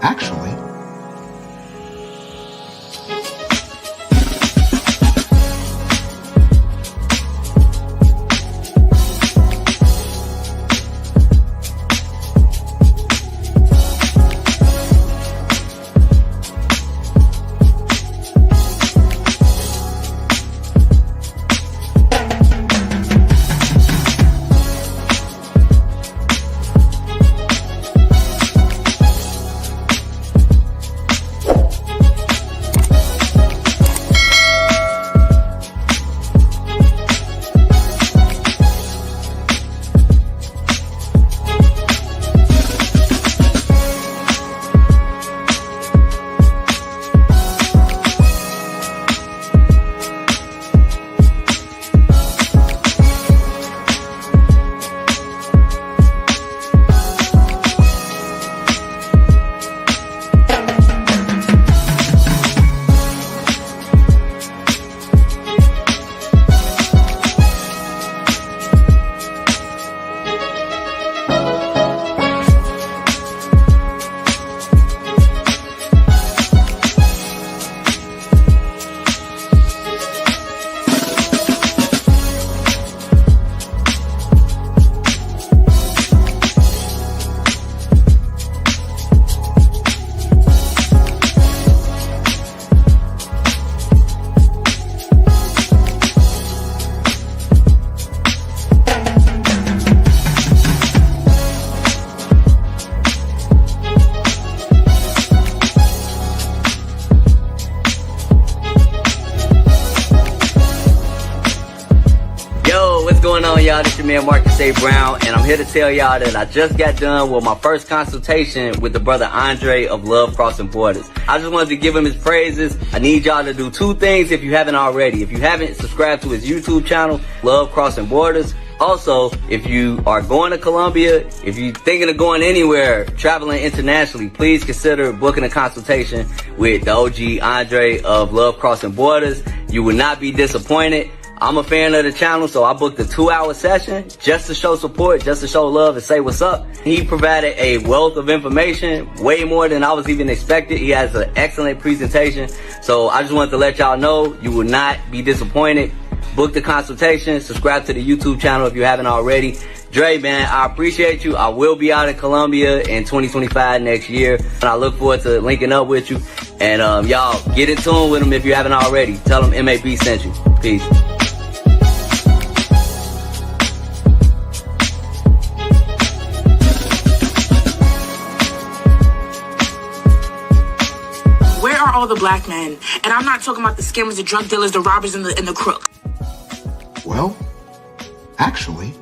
Actually, What's going on, y'all? This your man Marcus A. Brown, and I'm here to tell y'all that I just got done with my first consultation with the brother Andre of Love Crossing Borders. I just wanted to give him his praises. I need y'all to do two things if you haven't already. If you haven't subscribed to his YouTube channel, Love Crossing Borders. Also, if you are going to Colombia, if you're thinking of going anywhere, traveling internationally, please consider booking a consultation with the OG Andre of Love Crossing Borders. You will not be disappointed. I'm a fan of the channel, so I booked a 2-hour session just to show support, just to show love and say what's up. He provided a wealth of information, way more than I was even expected. He has an excellent presentation. So I just wanted to let y'all know you will not be disappointed. Book the consultation, subscribe to the YouTube channel if you haven't already. Dre, man, I appreciate you. I will be out in Colombia in 2025 next year, and I look forward to linking up with you. And y'all, get in tune with him if you haven't already. Tell him MAB sent you. Peace. Where are all the black men? And I'm not talking about the scammers, the drug dealers, the robbers, and the crooks. well, actually,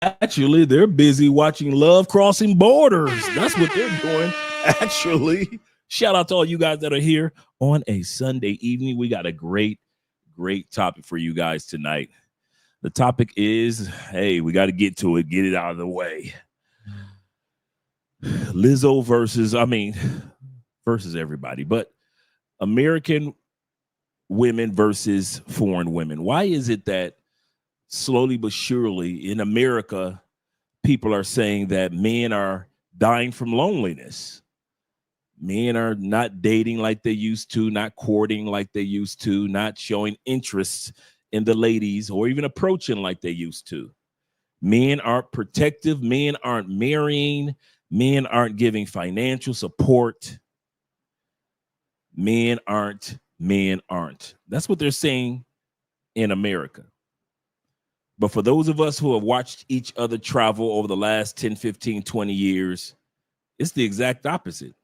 Actually, they're busy watching Love Crossing Borders. That's what they're doing. Actually, shout out to all you guys that are here on a Sunday evening. We got a great topic for you guys tonight. The topic is, hey, we got to get to it, get it out of the way. Lizzo versus everybody, but American women versus foreign women. Why is it that slowly but surely in America, people are saying that men are dying from loneliness? Men are not dating like they used to, not courting like they used to, not showing interest in the ladies or even approaching like they used to. Men aren't protective. Men aren't marrying. Men aren't giving financial support. Men aren't. That's what they're saying in America. But for those of us who have watched each other travel over the last 10, 15, 20 years, it's the exact opposite.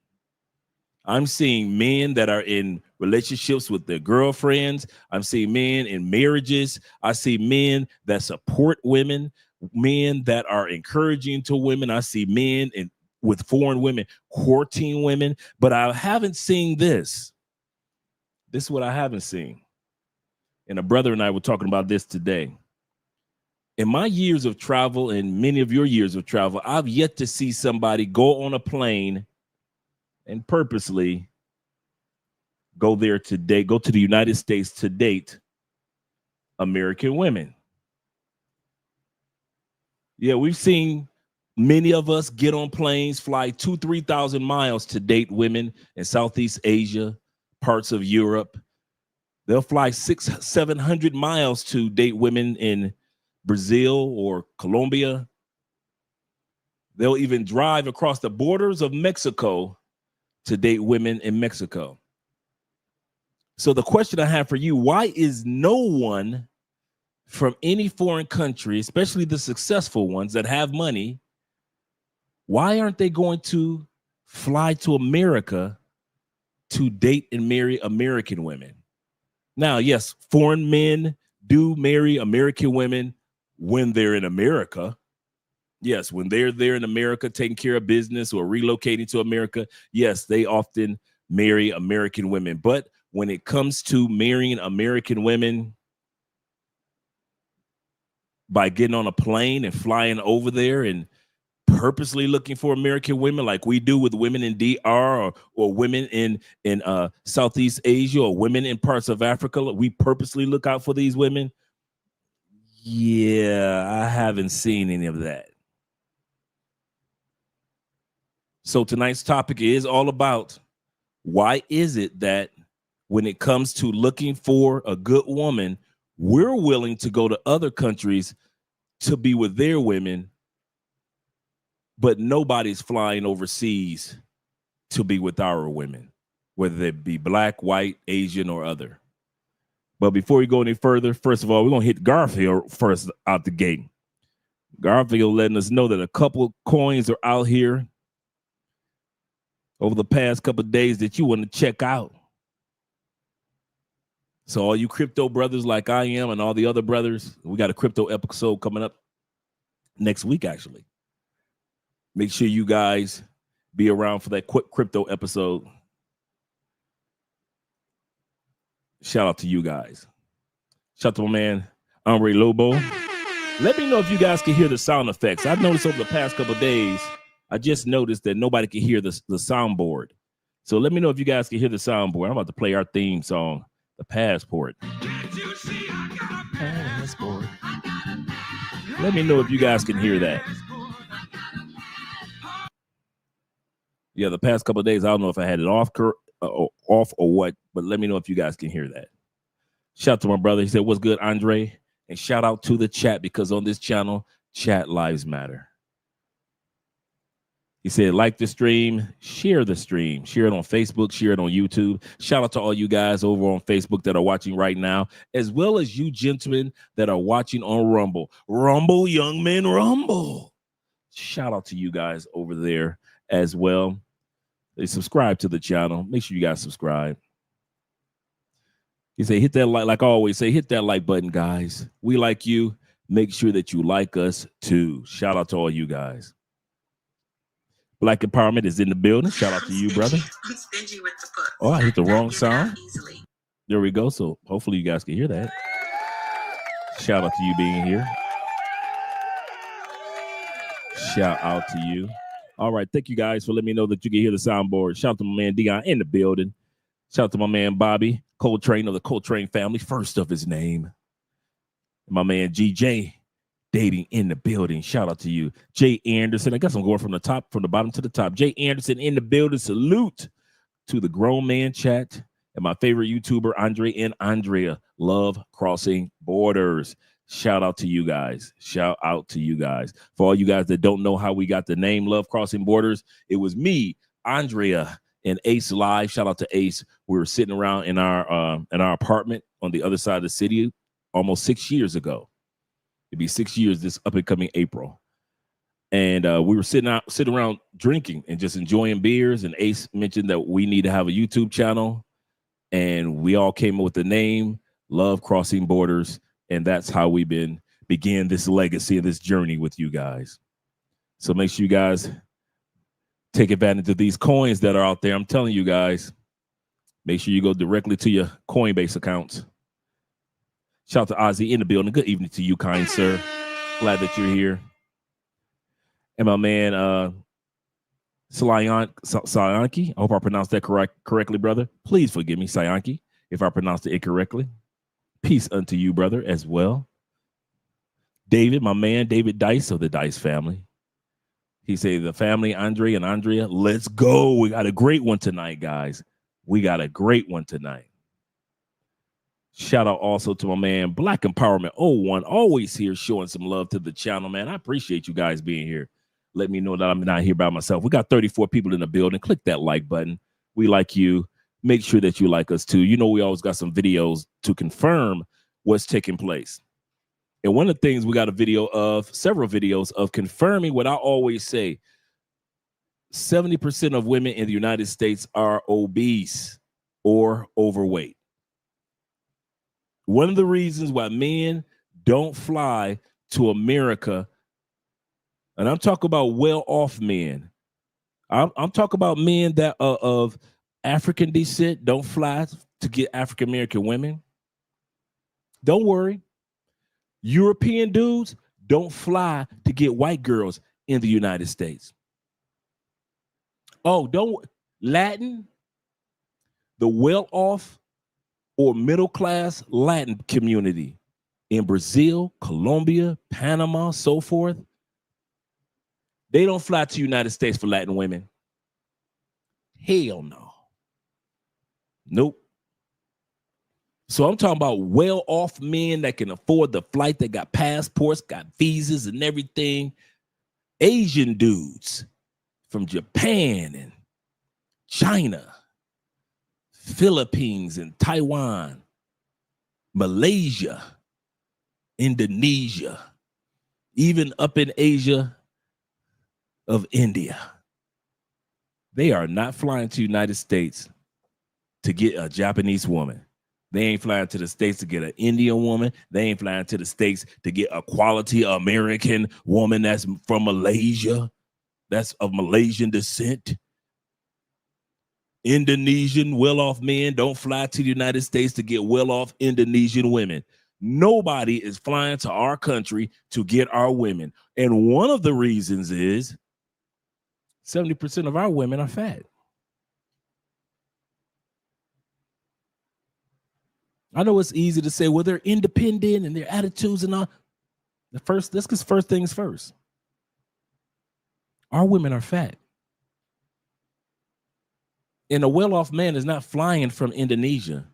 I'm seeing men that are in relationships with their girlfriends. I'm seeing men in marriages. I see men that support women, men that are encouraging to women. I see men with foreign women courting women, but I haven't seen this. This is what I haven't seen. And a brother and I were talking about this today. In my years of travel and many of your years of travel, I've yet to see somebody go on a plane and purposely go there to date, go to the United States to date American women. Yeah, we've seen Many of us get on planes, fly 2,000-3,000 miles to date women in Southeast Asia, parts of Europe. They'll fly 600-700 miles to date women in Brazil or Colombia. They'll even drive across the borders of Mexico to date women in Mexico. So the question I have for you, why is no one from any foreign country, especially the successful ones that have money, why aren't they going to fly to America to date and marry American women? Now, yes, foreign men do marry American women when they're in America. Yes, when they're there in America taking care of business or relocating to America, yes, they often marry American women. But when it comes to marrying American women by getting on a plane and flying over there and purposely looking for American women like we do with women in DR or women in Southeast Asia or women in parts of Africa, we purposely look out for these women. Yeah, I haven't seen any of that. So tonight's topic is all about why is it that when it comes to looking for a good woman, we're willing to go to other countries to be with their women, but nobody's flying overseas to be with our women, whether they be black, white, Asian, or other. But before we go any further, first of all, we're going to hit Garfield first out the gate. Garfield letting us know that a couple coins are out here over the past couple of days that you want to check out. So all you crypto brothers like I am and all the other brothers, we got a crypto episode coming up next week, actually. Make sure you guys be around for that quick crypto episode. Shout out to you guys. Shout out to my man, Andre Lobo. Let me know if you guys can hear the sound effects. I've noticed over the past couple of days, I just noticed that nobody can hear the soundboard. So let me know if you guys can hear the soundboard. I'm about to play our theme song, The Passport. Passport. Let me know if you guys can hear that. Yeah, the past couple of days, I don't know if I had it off or what, but let me know if you guys can hear that. Shout out to my brother. He said, what's good, Andre? And shout out to the chat, because on this channel, chat lives matter. He said, like the stream, share the stream, share it on Facebook, share it on YouTube. Shout out to all you guys over on Facebook that are watching right now, as well as you gentlemen that are watching on Rumble. Rumble, young men, Rumble. Shout out to you guys over there as well. They subscribe to the channel. Make sure you guys subscribe. He said, hit that like I always say, hit that like button, guys. We like you. Make sure that you like us too. Shout out to all you guys. Black Empowerment is in the building. Shout out to you, brother. Oh, I hit the wrong sound. There we go. So hopefully you guys can hear that. Shout out to you being here. Shout out to you. All right. Thank you guys for letting me know that you can hear the soundboard. Shout out to my man Dion in the building. Shout out to my man Bobby Coltrane of the Coltrane family, first of his name. My man GJ Dating in the building. Shout out to you. Jay Anderson. I guess I'm going from the bottom to the top. Jay Anderson in the building. Salute to the grown man chat and my favorite YouTuber, Andre and Andrea. Love Crossing Borders. Shout out to you guys. Shout out to you guys. For all you guys that don't know how we got the name Love Crossing Borders, it was me, Andrea, and Ace Live. Shout out to Ace. We were sitting around in our apartment on the other side of the city almost 6 years ago. It'd be 6 years this up and coming April. And we were sitting around drinking and just enjoying beers. And Ace mentioned that we need to have a YouTube channel. And we all came up with the name Love Crossing Borders. And that's how we began this legacy and this journey with you guys. So make sure you guys take advantage of these coins that are out there. I'm telling you guys, make sure you go directly to your Coinbase accounts. Shout out to Ozzy in the building. Good evening to you, kind sir. Glad that you're here. And my man, Sayanki. I hope I pronounced that correctly, brother. Please forgive me, Sayanki, if I pronounced it incorrectly. Peace unto you, brother, as well. David, my man, David Dice of the Dice family. He said, the family, Andre and Andrea, let's go. We got a great one tonight, guys. We got a great one tonight. Shout out also to my man, Black Empowerment 01, always here showing some love to the channel, man. I appreciate you guys being here. Let me know that I'm not here by myself. We got 34 people in the building. Click that like button. We like you. Make sure that you like us too. You know, we always got some videos to confirm what's taking place. And one of the things we got several videos of confirming what I always say. 70% of women in the United States are obese or overweight. One of the reasons why men don't fly to America, and I'm talking about well-off men. I'm talking about men that are of African descent, don't fly to get African-American women. Don't worry. European dudes don't fly to get white girls in the United States. Oh, Latin, the well-off or middle-class Latin community in Brazil, Colombia, Panama, so forth, they don't fly to the United States for Latin women. Hell no. Nope. So I'm talking about well-off men that can afford the flight, that got passports, got visas and everything. Asian dudes from Japan and China, Philippines and Taiwan, Malaysia, Indonesia, even up in Asia of India. They are not flying to the United States to get a Japanese woman. They ain't flying to the States to get an Indian woman. They ain't flying to the States to get a quality American woman that's from Malaysia, that's of Malaysian descent. Indonesian well-off men don't fly to the United States to get well-off Indonesian women. Nobody is flying to our country to get our women. And one of the reasons is 70% of our women are fat. I know it's easy to say, well, they're independent and their attitudes and all. Let's get first things first. Our women are fat. And a well-off man is not flying from Indonesia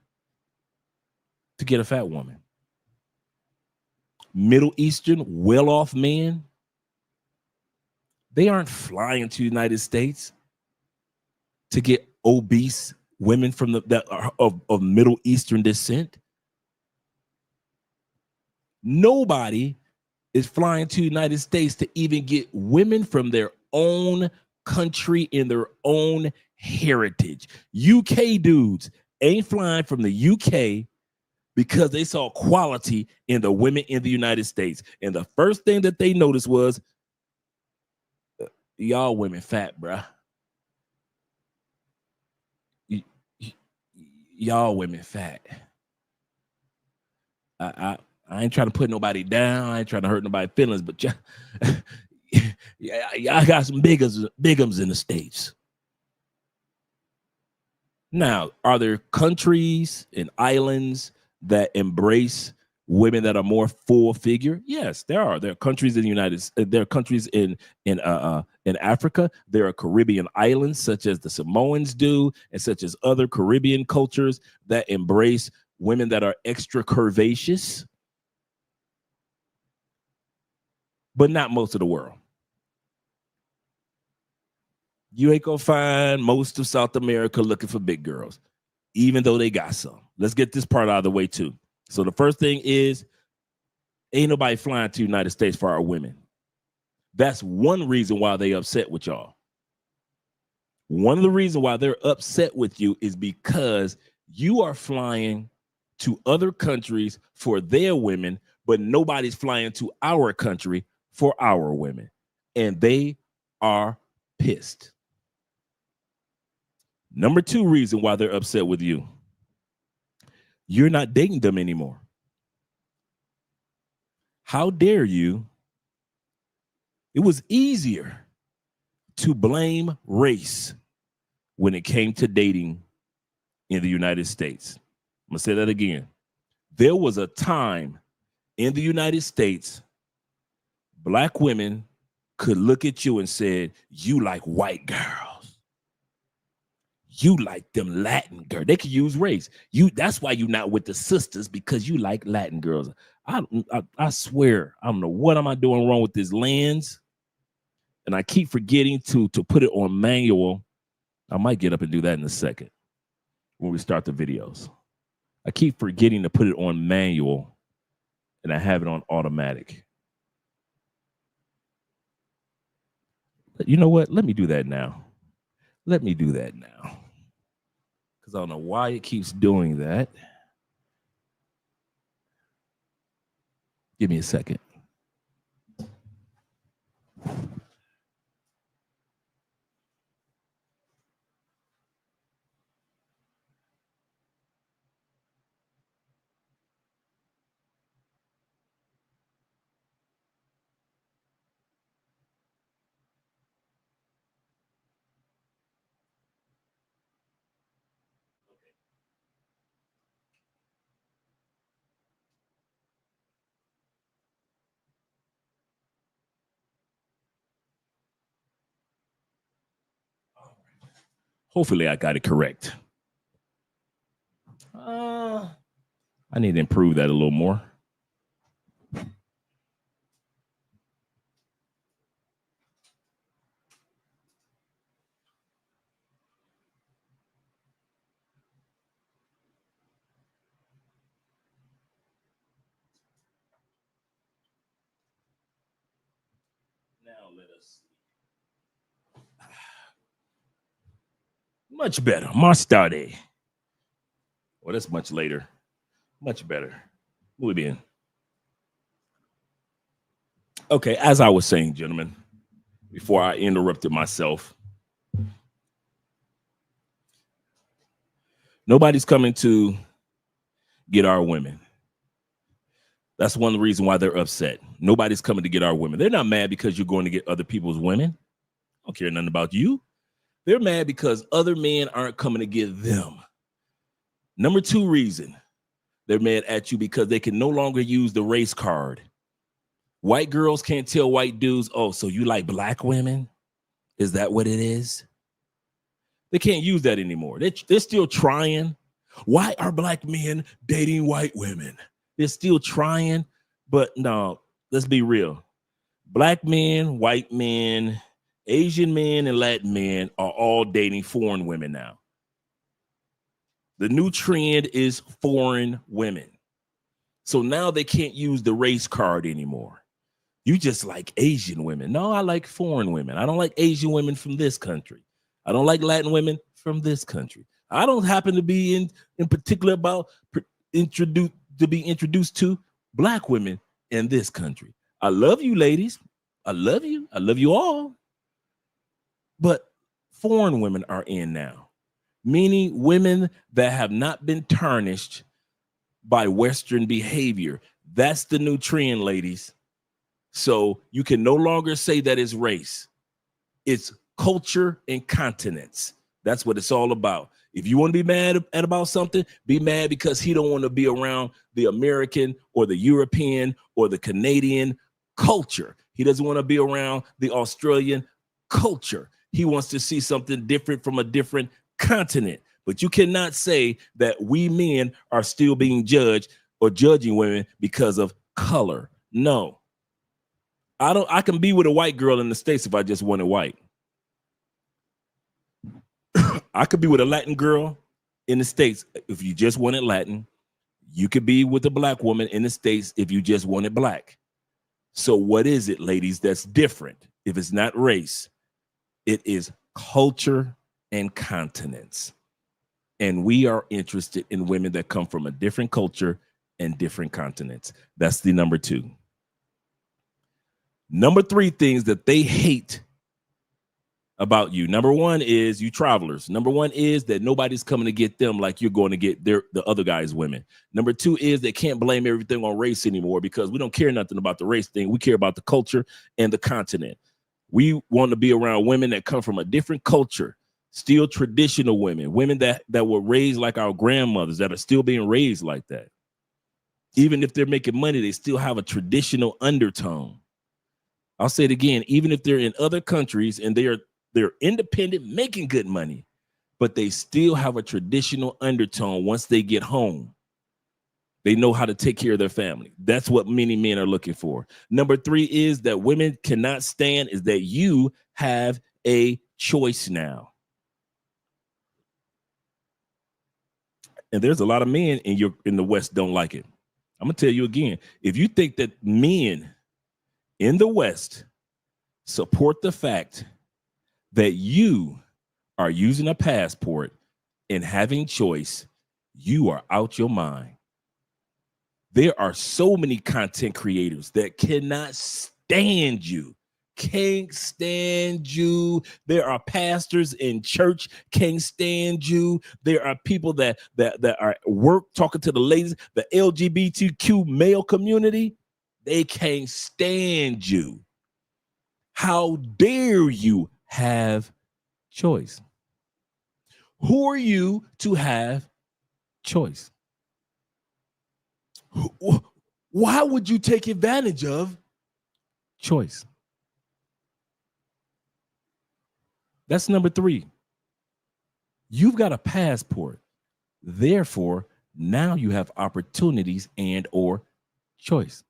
to get a fat woman. Middle Eastern well-off men, they aren't flying to the United States to get obese women from that are of Middle Eastern descent. Nobody is flying to the United States to even get women from their own country in their own heritage. UK dudes ain't flying from the UK because they saw quality in the women in the United States. And the first thing that they noticed was, y'all women fat, bruh. Y'all women fat. I ain't trying to put nobody down. I ain't trying to hurt nobody's feelings, but y'all got some bigums in the States. Now, are there countries and islands that embrace women that are more full figure? Yes, there are. There are countries in the United States. There are countries in Africa. There are Caribbean islands, such as the Samoans do, and such as other Caribbean cultures that embrace women that are extra curvaceous, but not most of the world. You ain't gonna find most of South America looking for big girls, even though they got some. Let's get this part out of the way too. So the first thing is, ain't nobody flying to the United States for our women. That's one reason why they upset with y'all. One of the reasons why they're upset with you is because you are flying to other countries for their women, but nobody's flying to our country for our women. And they are pissed. Number two reason why they're upset with you. You're not dating them anymore. How dare you? It was easier to blame race when it came to dating in the United States. I'm going to say that again. There was a time in the United States, Black women could look at you and said, you like white girls. You like them Latin girls. They could use race. That's why you're not with the sisters, because you like Latin girls. I swear, I don't know what am I doing wrong with this lens. And I keep forgetting to put it on manual. I might get up and do that in a second when we start the videos. I keep forgetting to put it on manual, and I have it on automatic. But you know what? Let me do that now. Let me do that now. Because I don't know why it keeps doing that. Give me a second. Hopefully I got it correct. I need to improve that a little more. Now let us see. Much better. Más tarde. Well, that's much later. Much better. Muy bien. Okay, as I was saying, gentlemen, before I interrupted myself, nobody's coming to get our women. That's one of the reasons why they're upset. Nobody's coming to get our women. They're not mad because you're going to get other people's women. I don't care nothing about you. They're mad because other men aren't coming to get them. Number two reason they're mad at you because they can no longer use the race card. White girls can't tell white dudes, oh, so you like black women? Is that what it is? They can't use that anymore. They're still trying. Why are black men dating white women? They're still trying, but no, let's be real. Black men, white men, Asian men, and Latin men are all dating foreign women now. The new trend is foreign women. So now they can't use the race card anymore. You just like Asian women. No, I like foreign women. I don't like Asian women from this country. I don't like Latin women from this country. I don't happen to be in particular about introduced to black women in this country. I love you, ladies. I love you. I love you all. But foreign women are in now, meaning women that have not been tarnished by Western behavior. That's the new trend, ladies. So you can no longer say that it's race. It's culture and continents. That's what it's all about. If you want to be mad about something, be mad because he don't want to be around the American or the European or the Canadian culture. He doesn't want to be around the Australian culture. He wants to see something different from a different continent. But you cannot say that we men are still being judged or judging women because of color. No. I can be with a white girl in the States if I just wanted white. I could be with a Latin girl in the States if you just wanted Latin. You could be with a black woman in the States if you just wanted black. So what is it, ladies, that's different? If it's not race, it is culture and continents. And we are interested in women that come from a different culture and different continents. That's the number two. Number three things that they hate about you. Number one is you travelers. Number one is that nobody's coming to get them like you're going to get the other guys' women. Number two is they can't blame everything on race anymore because we don't care nothing about the race thing. We care about the culture and the continent. We want to be around women that come from a different culture, still traditional women, women that were raised like our grandmothers, that are still being raised like that. Even if they're making money, they still have a traditional undertone. I'll say it again, even if they're in other countries and they're independent, making good money, but they still have a traditional undertone once they get home. They know how to take care of their family. That's what many men are looking for. Number 3 is that women cannot stand is that you have a choice now. And there's a lot of men in the West don't like it. I'm going to tell you again, if you think that men in the West support the fact that you are using a passport and having choice, you are out your mind. There are so many content creators that cannot stand you. Can't stand you. There are pastors in church can't stand you. There are people that are at work talking to the ladies, the LGBTQ male community. They can't stand you. How dare you have choice? Who are you to have choice? Why would you take advantage of choice? That's number 3. You've got a passport. Therefore, now you have opportunities and or choice.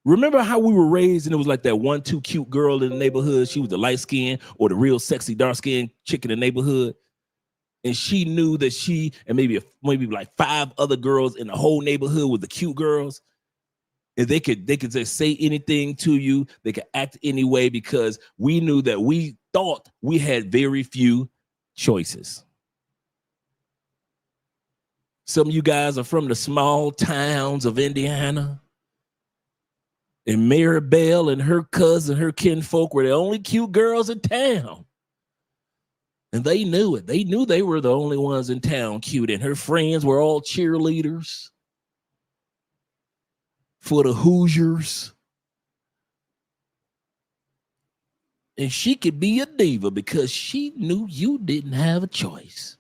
Remember how we were raised and it was like that 1-2 cute girl in the neighborhood. She was the light skin or the real sexy dark skin chick in the neighborhood. And she knew that she and maybe like 5 other girls in the whole neighborhood were the cute girls. And they could just say anything to you. They could act any way because we knew that we thought we had very few choices. Some of you guys are from the small towns of Indiana. And Maribel and her cousin, her kinfolk were the only cute girls in town. And they knew it. They knew they were the only ones in town cute. And her friends were all cheerleaders for the Hoosiers. And she could be a diva because she knew you didn't have a choice.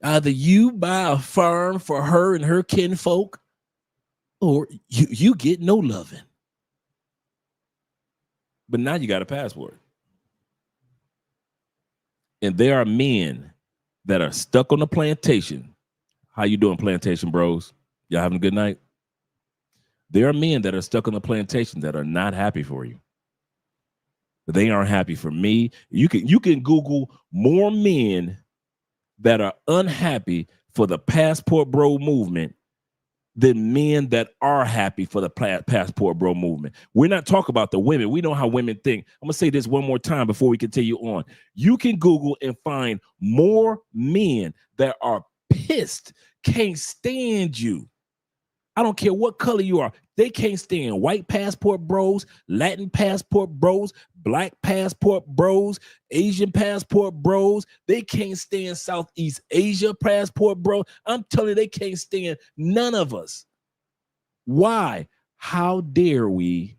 Either you buy a farm for her and her kinfolk, or you get no loving. But now you got a passport. And there are men that are stuck on the plantation. How you doing, plantation bros? Y'all having a good night? There are men that are stuck on the plantation that are not happy for you. They aren't happy for me. You can Google more men that are unhappy for the passport bro movement than men that are happy for the passport bro movement. We're not talking about the women. We know how women think. I'm going to say this one more time before we continue on. You can Google and find more men that are pissed, can't stand you. I don't care what color you are. They can't stand white passport bros, Latin passport bros, black passport bros, Asian passport bros. They can't stand Southeast Asia passport bro. I'm telling you, they can't stand none of us. Why? How dare we,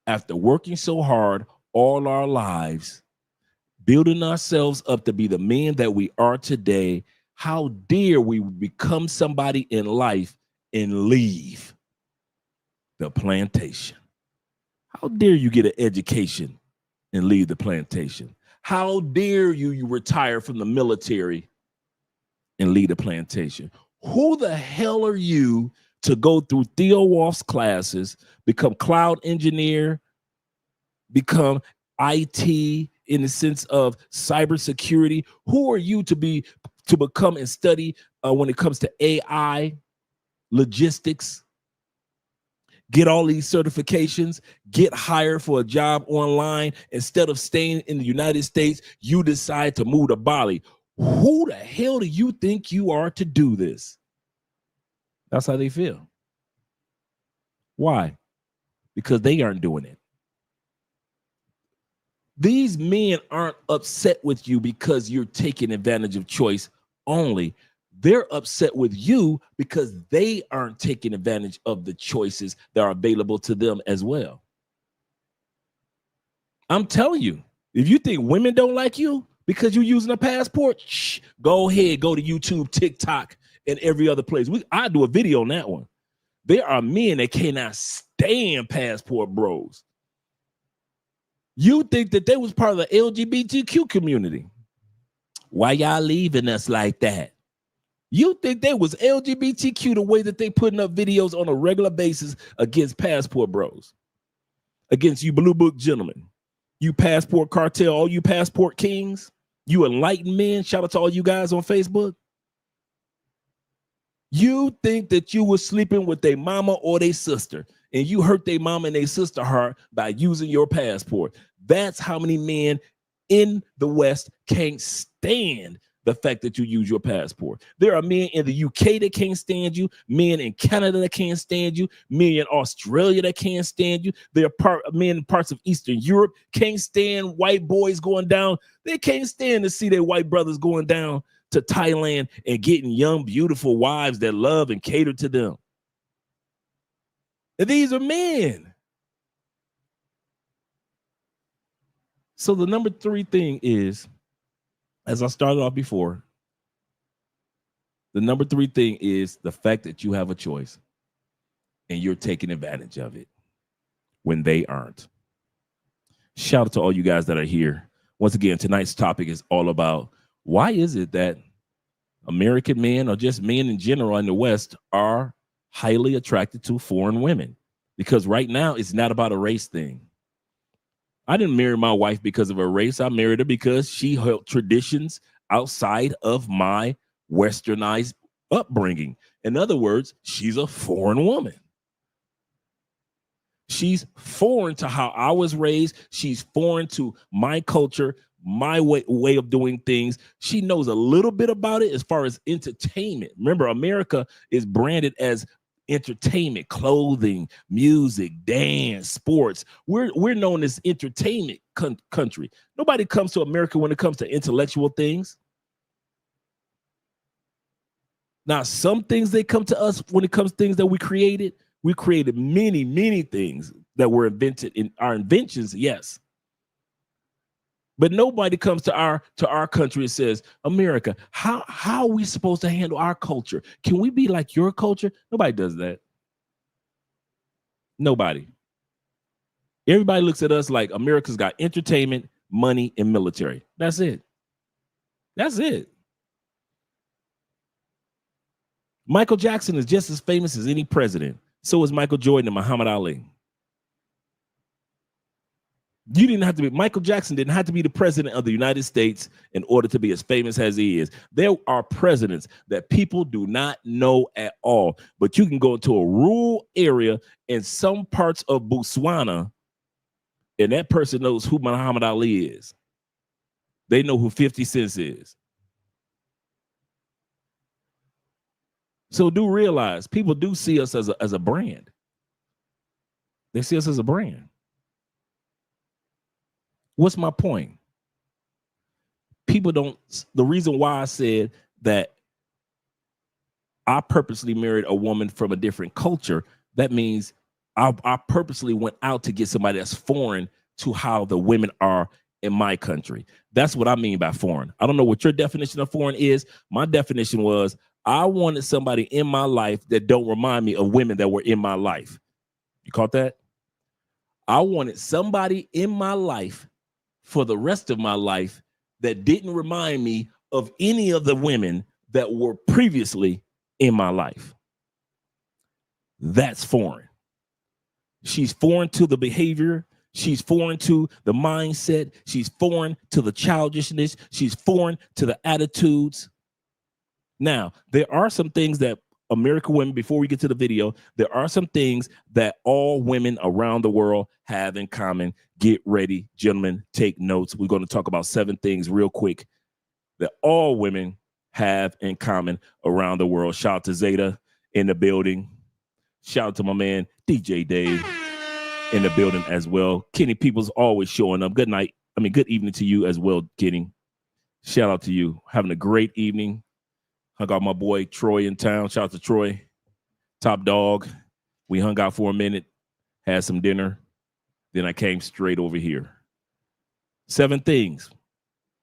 after working so hard all our lives, building ourselves up to be the men that we are today, how dare we become somebody in life and leave the plantation? How dare you get an education and leave the plantation? How dare you retire from the military and leave the plantation? Who the hell are you to go through Theo Wolf's classes, become cloud engineer, become IT in the sense of cybersecurity? Who are you to become and study when it comes to AI, logistics, get all these certifications, get hired for a job online? Instead of staying in the United States, you decide to move to Bali. Who the hell do you think you are to do this? That's how they feel. Why? Because they aren't doing it. These men aren't upset with you because you're taking advantage of choice only. They're upset with you because they aren't taking advantage of the choices that are available to them as well. I'm telling you, if you think women don't like you because you're using a passport, go ahead, go to YouTube, TikTok, and every other place. I do a video on that one. There are men that cannot stand stand passport bros. You think that they was part of the LGBTQ community. Why y'all leaving us like that? You think they was LGBTQ the way that they putting up videos on a regular basis against passport bros, against you blue book gentlemen, you passport cartel, all you passport kings, you enlightened men. Shout out to all you guys on Facebook. You think that you was sleeping with their mama or their sister, and you hurt their mama and their sister heart by using your passport. That's how many men in the West can't stand the fact that you use your passport. There are men in the UK that can't stand you, men in Canada that can't stand you, men in Australia that can't stand you. There are men in parts of Eastern Europe can't stand white boys going down. They can't stand to see their white brothers going down to Thailand and getting young, beautiful wives that love and cater to them. And these are men. So the number 3 thing is, as I started off before, the number 3 thing is the fact that you have a choice and you're taking advantage of it when they aren't. Shout out to all you guys that are here. Once again, tonight's topic is all about why is it that American men or just men in general in the West are highly attracted to foreign women? Because right now it's not about a race thing. I didn't marry my wife because of her race. I married her because she held traditions outside of my westernized upbringing. In other words, she's a foreign woman. She's foreign to how I was raised. She's foreign to my culture, my way of doing things. She knows a little bit about it as far as entertainment. Remember, America is branded as entertainment, clothing, music, dance, sports. We're known as entertainment country. Nobody comes to America when it comes to intellectual things. Now, some things they come to us when it comes to things that we created. We created many, many things that were invented in our inventions, yes. But nobody comes to our country and says, America, how are we supposed to handle our culture? Can we be like your culture? Nobody does that. Nobody. Everybody looks at us like America's got entertainment, money, and military. That's it. That's it. Michael Jackson is just as famous as any president. So is Michael Jordan and Muhammad Ali. Michael Jackson didn't have to be the president of the United States in order to be as famous as he is. There are presidents that people do not know at all, but you can go to a rural area in some parts of Botswana, and that person knows who Muhammad Ali is. They know who 50 Cent is. So do realize people do see us as a brand. They see us as a brand. What's my point? People don't. The reason why I said that I purposely married a woman from a different culture, that means I purposely went out to get somebody that's foreign to how the women are in my country. That's what I mean by foreign. I don't know what your definition of foreign is. My definition was I wanted somebody in my life that don't remind me of women that were in my life. You caught that? I wanted somebody in my life for the rest of my life that didn't remind me of any of the women that were previously in my life. That's foreign. She's foreign to the behavior. She's foreign to the mindset. She's foreign to the childishness. She's foreign to the attitudes. Now, there are some things that American women, before we get to the video, there are some things that all women around the world have in common. Get ready, gentlemen, take notes. We're going to talk about 7 things real quick that all women have in common around the world. Shout out to Zeta in the building. Shout out to my man, DJ Dave in the building as well. Kenny Peoples always showing up. Good evening to you as well, Kenny. Shout out to you. Having a great evening. I got my boy Troy in town. Shout out to Troy, top dog. We hung out for a minute, had some dinner. Then I came straight over here. 7 things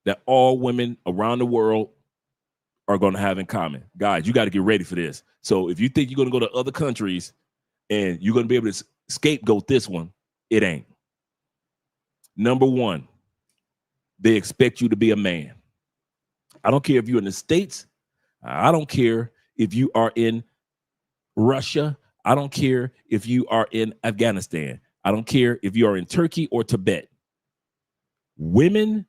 that all women around the world are going to have in common. Guys, you got to get ready for this. So if you think you're going to go to other countries and you're going to be able to scapegoat this one. It ain't. Number one, they expect you to be a man. I don't care if you're in the States. I don't care if you are in Russia. I don't care if you are in Afghanistan. I don't care if you are in Turkey or Tibet. Women,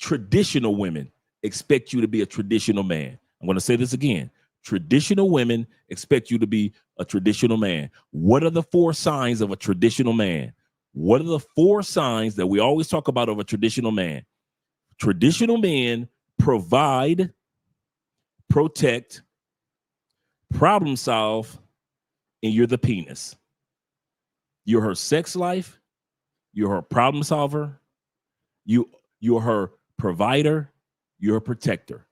traditional women, expect you to be a traditional man. I'm going to say this again. Traditional women expect you to be a traditional man. What are the 4 signs of a traditional man? What are the 4 signs that we always talk about of a traditional man? Traditional men provide, protect, problem solve, and you're the penis. You're her sex life. You're her problem solver. You're her provider. You're a protector.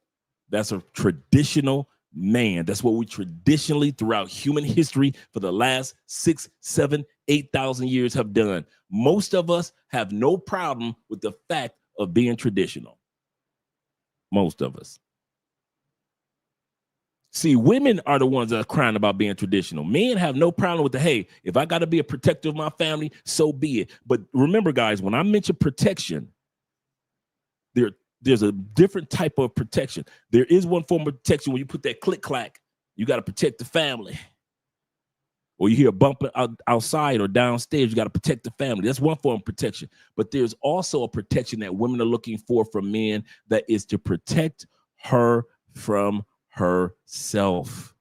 That's a traditional man. That's what we traditionally throughout human history for the last 6, 7, 8,000 years have done. Most of us have no problem with the fact of being traditional. Most of us. See, women are the ones that are crying about being traditional. Men have no problem with the, hey, if I got to be a protector of my family, so be it. But remember, guys, when I mention protection, there's a different type of protection. There is one form of protection when you put that click-clack, you got to protect the family. Or you hear a bump outside or downstairs, you got to protect the family. That's one form of protection. But there's also a protection that women are looking for from men that is to protect her from herself.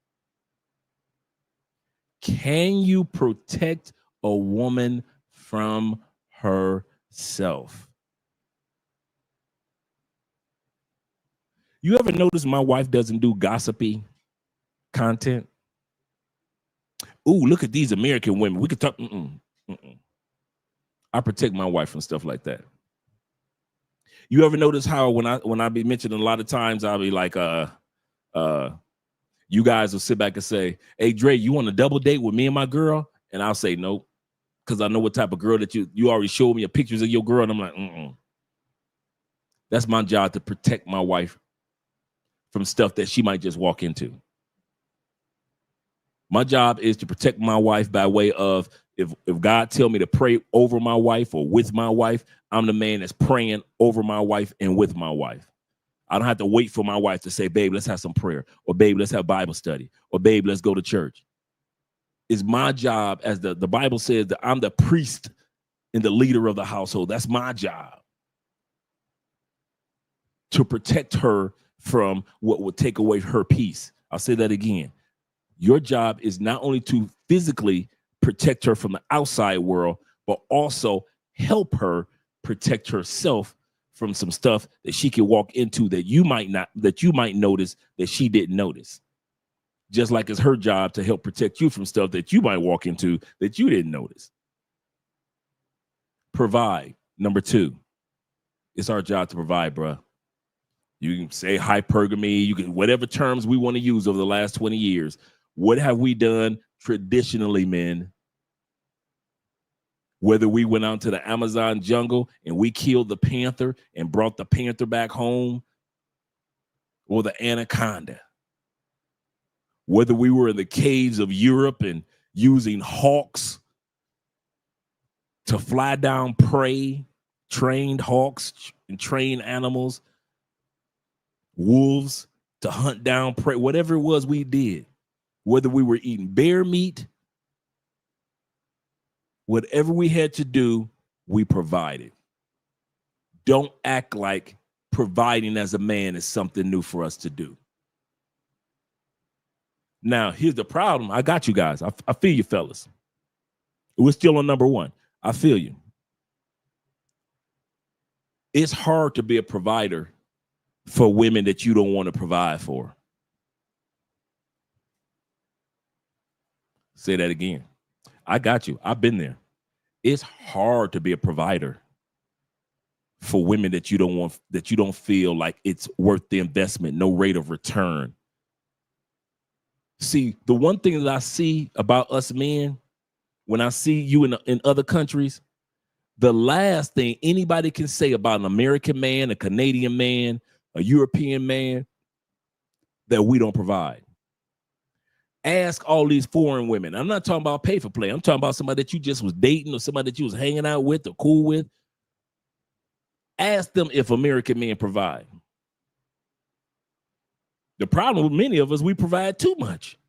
Can you protect a woman from herself? You ever notice my wife doesn't do gossipy content? Ooh, look at these American women. We could talk. I protect my wife from stuff like that. You ever notice how when I be mentioning a lot of times, I'll be like, you guys will sit back and say, hey, Dre, you want a double date with me and my girl? And I'll say nope, because I know what type of girl that you already showed me a pictures of your girl. And I'm like, That's my job, to protect my wife from stuff that she might just walk into. My job is to protect my wife by way of if God tell me to pray over my wife or with my wife, I'm the man that's praying over my wife and with my wife. I don't have to wait for my wife to say, babe, let's have some prayer, or babe, let's have Bible study, or babe, let's go to church. It's my job, as the Bible says, that I'm the priest and the leader of the household. That's my job, to protect her from what would take away her peace. I'll say that again. Your job is not only to physically protect her from the outside world, but also help her protect herself from some stuff that she can walk into that you might notice that she didn't notice. Just like it's her job to help protect you from stuff that you might walk into that you didn't notice. Provide. Number 2. It's our job to provide, bruh. You can say hypergamy, you can whatever terms we want to use over the last 20 years. What have we done traditionally, men? Whether we went out to the Amazon jungle and we killed the panther and brought the panther back home, or the anaconda. Whether we were in the caves of Europe and using hawks to fly down prey, trained hawks and trained animals, wolves to hunt down prey, whatever it was we did. Whether we were eating bear meat, whatever we had to do, we provided. Don't act like providing as a man is something new for us to do. Now, here's the problem. I got you guys. I feel you, fellas. We're still on number 1. I feel you. It's hard to be a provider for women that you don't want to provide for. Say that again. I got you. I've been there. It's hard to be a provider for women that you don't want, that you don't feel like it's worth the investment, no rate of return. See, the one thing that I see about us men, when I see you in other countries, the last thing anybody can say about an American man, a Canadian man, a European man, that we don't provide. Ask all these foreign women. I'm not talking about pay for play. I'm talking about somebody that you just was dating or somebody that you was hanging out with or cool with. Ask them if American men provide. The problem with many of us, we provide too much.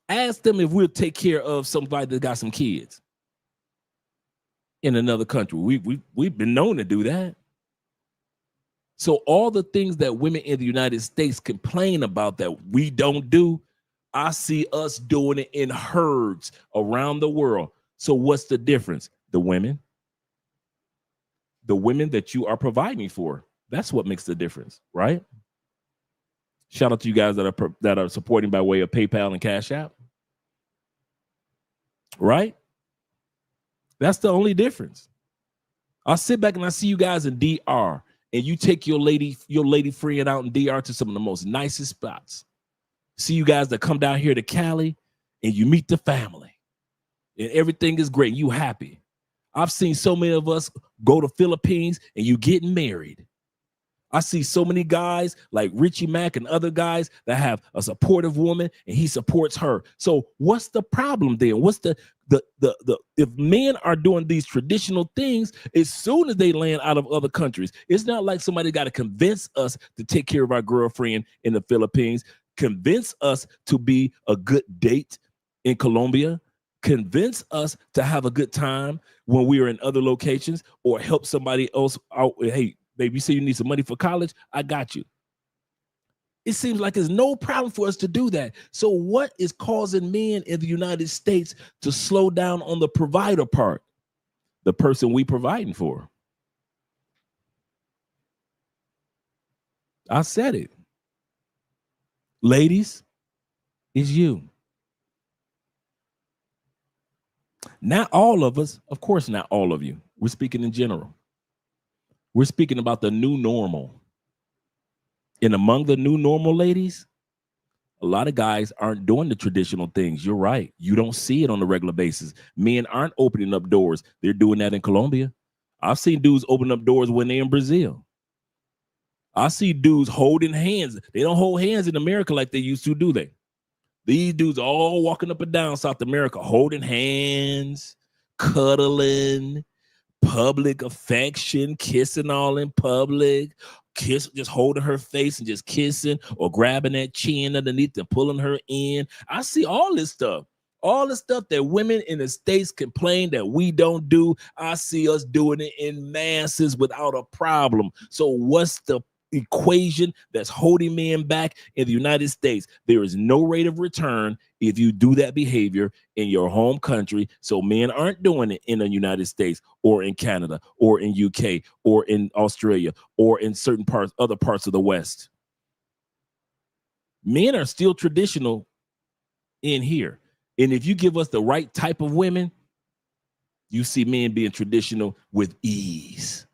Ask them if we'll take care of somebody that got some kids in another country. We've been known to do that. So all the things that women in the United States complain about that we don't do, I see us doing it in herds around the world. So what's the difference? The women that you are providing for. That's what makes the difference, right? Shout out to you guys that are supporting by way of PayPal and Cash App. Right? That's the only difference. I'll sit back and I see you guys in DR. And you take your lady friend out in DR to some of the most nicest spots. See you guys that come down here to Cali and you meet the family and everything is great. You happy. I've seen so many of us go to Philippines and you getting married. I see so many guys like Richie Mack and other guys that have a supportive woman and he supports her. So what's the problem then? What's the if men are doing these traditional things, as soon as they land out of other countries, it's not like somebody got to convince us to take care of our girlfriend in the Philippines, convince us to be a good date in Colombia, convince us to have a good time when we are in other locations, or help somebody else out. Hey, baby, you say you need some money for college? I got you. It seems like there's no problem for us to do that. So what is causing men in the United States to slow down on the provider part? The person we providing for. I said it. Ladies, it's you. Not all of us, of course, not all of you. We're speaking in general. We're speaking about the new normal. And among the new normal, ladies, a lot of guys aren't doing the traditional things. You're right. You don't see it on a regular basis. Men aren't opening up doors. They're doing that in Colombia. I've seen dudes open up doors when they're in Brazil. I see dudes holding hands. They don't hold hands in America like they used to, do they? These dudes are all walking up and down South America, holding hands, cuddling, public affection, kissing all in public, just holding her face and just kissing or grabbing that chin underneath and pulling her in. I see all this stuff that women in the States complain that we don't do. I see us doing it in masses without a problem. So what's the equation that's holding men back in the United States? There is no rate of return if you do that behavior in your home country. So men aren't doing it in the United States or in Canada or in UK or in Australia or in certain other parts of the West. Men are still traditional in here. And if you give us the right type of women, you see men being traditional with ease.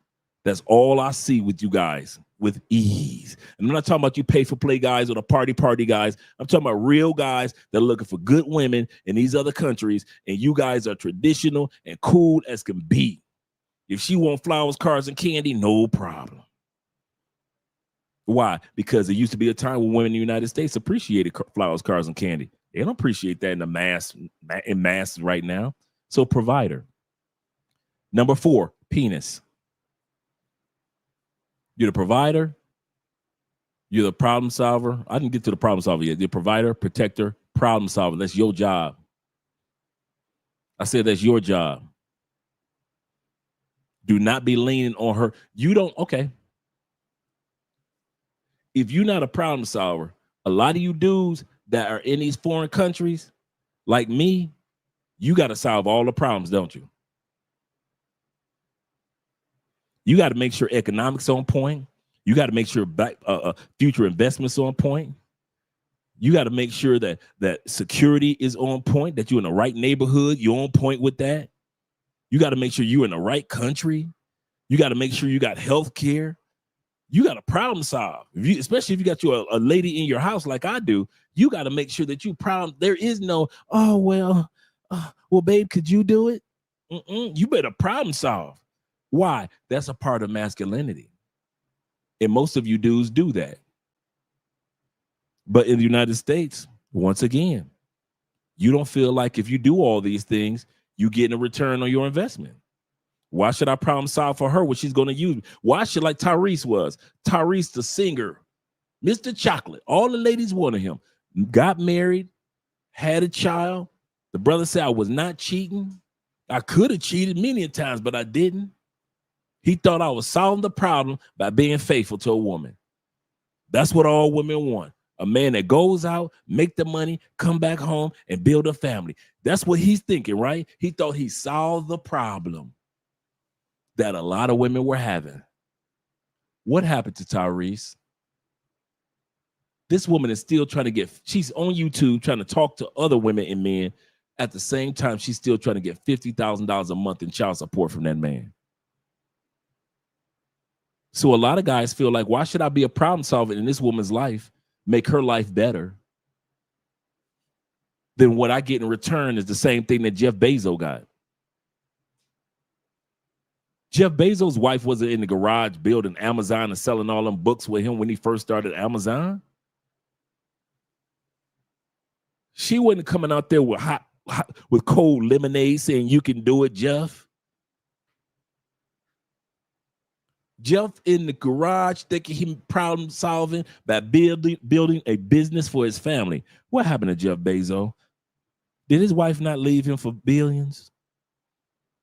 That's all I see with you guys, with ease. And I'm not talking about you pay for play guys or the party guys. I'm talking about real guys that are looking for good women in these other countries, and you guys are traditional and cool as can be. If she wants flowers, cars, and candy, no problem. Why? Because there used to be a time when women in the United States appreciated flowers, cars, and candy. They don't appreciate that in mass right now. So provider. Number 4, penis. You're the provider. You're the problem solver. I didn't get to the problem solver yet. You're provider, protector, problem solver. That's your job. I said that's your job. Do not be leaning on her. You don't, okay. If you're not a problem solver, a lot of you dudes that are in these foreign countries, like me, you got to solve all the problems, don't you? You got to make sure economics on point. You got to make sure future investments on point. You got to make sure that security is on point, that you're in the right neighborhood. You're on point with that. You got to make sure you're in the right country. You got to make sure you got health care. You got to problem solve. Especially if you got a lady in your house like I do, you got to make sure that there is no, well, babe, could you do it? You better problem solve. Why? That's a part of masculinity. And most of you dudes do that. But in the United States, once again, you don't feel like if you do all these things, you get a return on your investment. Why should I problem solve for her what she's going to use? Why should, like Tyrese was? Tyrese, the singer, Mr. Chocolate. All the ladies wanted him. Got married, had a child. The brother said, I was not cheating. I could have cheated many times, but I didn't. He thought I was solving the problem by being faithful to a woman. That's what all women want. A man that goes out, make the money, come back home, and build a family. That's what he's thinking, right? He thought he solved the problem that a lot of women were having. What happened to Tyrese? This woman is still trying to get, she's on YouTube trying to talk to other women and men. At the same time, she's still trying to get $50,000 a month in child support from that man. So a lot of guys feel like, why should I be a problem solver in this woman's life, make her life better? Then what I get in return is the same thing that Jeff Bezos got. Jeff Bezos' wife wasn't in the garage building Amazon and selling all them books with him when he first started Amazon. She wasn't coming out there with with cold lemonade saying, you can do it, Jeff. Jeff in the garage thinking he problem solving by building a business for his family. What happened to Jeff Bezos? Did his wife not leave him for billions?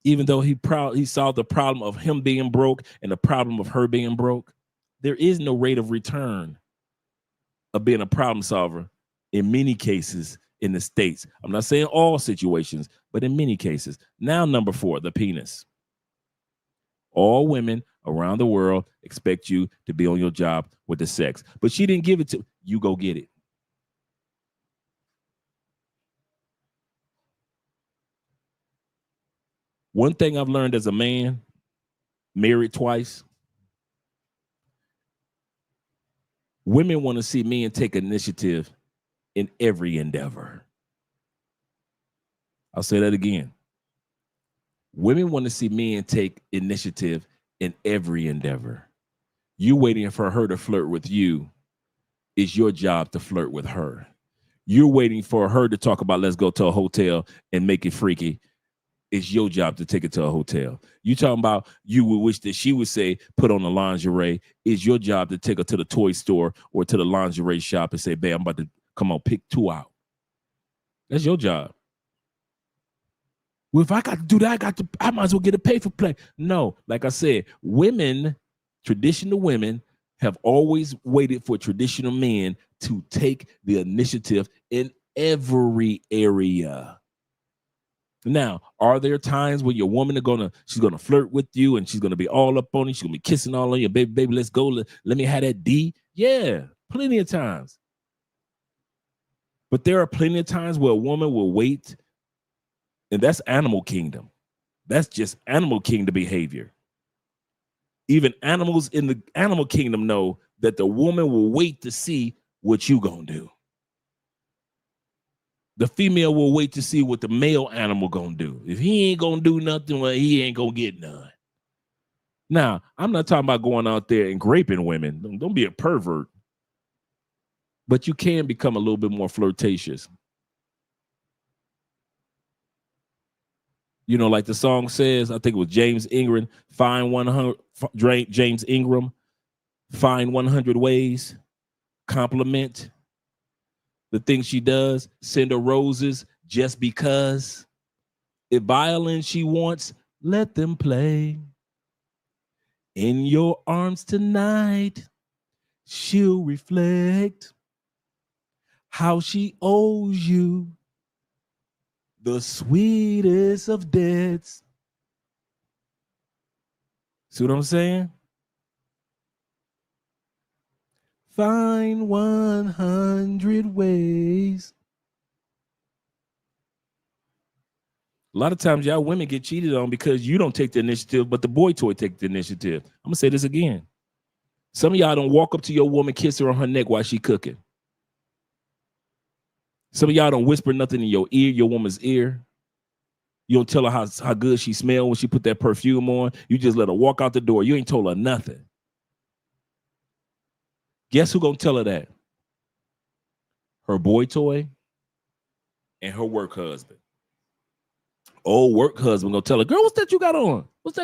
Even though he solved the problem of him being broke and the problem of her being broke. There is no rate of return of being a problem solver in many cases in the States. I'm not saying all situations, but in many cases. Now, number 4, the penis. All women around the world expect you to be on your job with the sex, but she didn't give it to you. Go get it. One thing I've learned as a man, married twice, women want to see men take initiative in every endeavor. I'll say that again. Women want to see men take initiative in every endeavor. You waiting for her to flirt with you. It's your job to flirt with her. You're waiting for her to talk about let's go to a hotel and make it freaky. It's your job to take it to a hotel. You talking about you would wish that she would say put on the lingerie. It's your job to take her to the toy store or to the lingerie shop and say, babe, I'm about to come on, pick 2 out. That's your job. Well, if I got to do that, I might as well get a pay for play. No, like I said, women, traditional women, have always waited for traditional men to take the initiative in every area. Now, are there times when your woman she's gonna flirt with you and she's gonna be all up on you, she's gonna be kissing all on you, baby, let's go, let me have that D? Yeah, plenty of times. But there are plenty of times where a woman will wait, and that's animal kingdom. That's just animal kingdom behavior. Even animals in the animal kingdom know that the woman will wait to see what you gonna do. The female will wait to see what the male animal gonna do. If he ain't gonna do nothing, well, he ain't gonna get none. Now, I'm not talking about going out there and raping women. Don't be a pervert. But you can become a little bit more flirtatious. You know, like the song says, I think it was James Ingram, James Ingram, find 100 ways, compliment the things she does, send her roses just because. If violin she wants, let them play. In your arms tonight, she'll reflect how she owes you the sweetest of debts. See what I'm saying? Find 100 ways. A lot of times y'all women get cheated on because you don't take the initiative, but the boy toy take the initiative. I'm gonna say this again. Some of y'all don't walk up to your woman, kiss her on her neck while she cooking. Some of y'all don't whisper nothing in your ear, your woman's ear. You don't tell her how good she smells when she put that perfume on. You just let her walk out the door. You ain't told her nothing. Guess who gonna tell her that? her boy toy, and her work husband. Old work husband gonna tell her, girl, what's that you got on? What's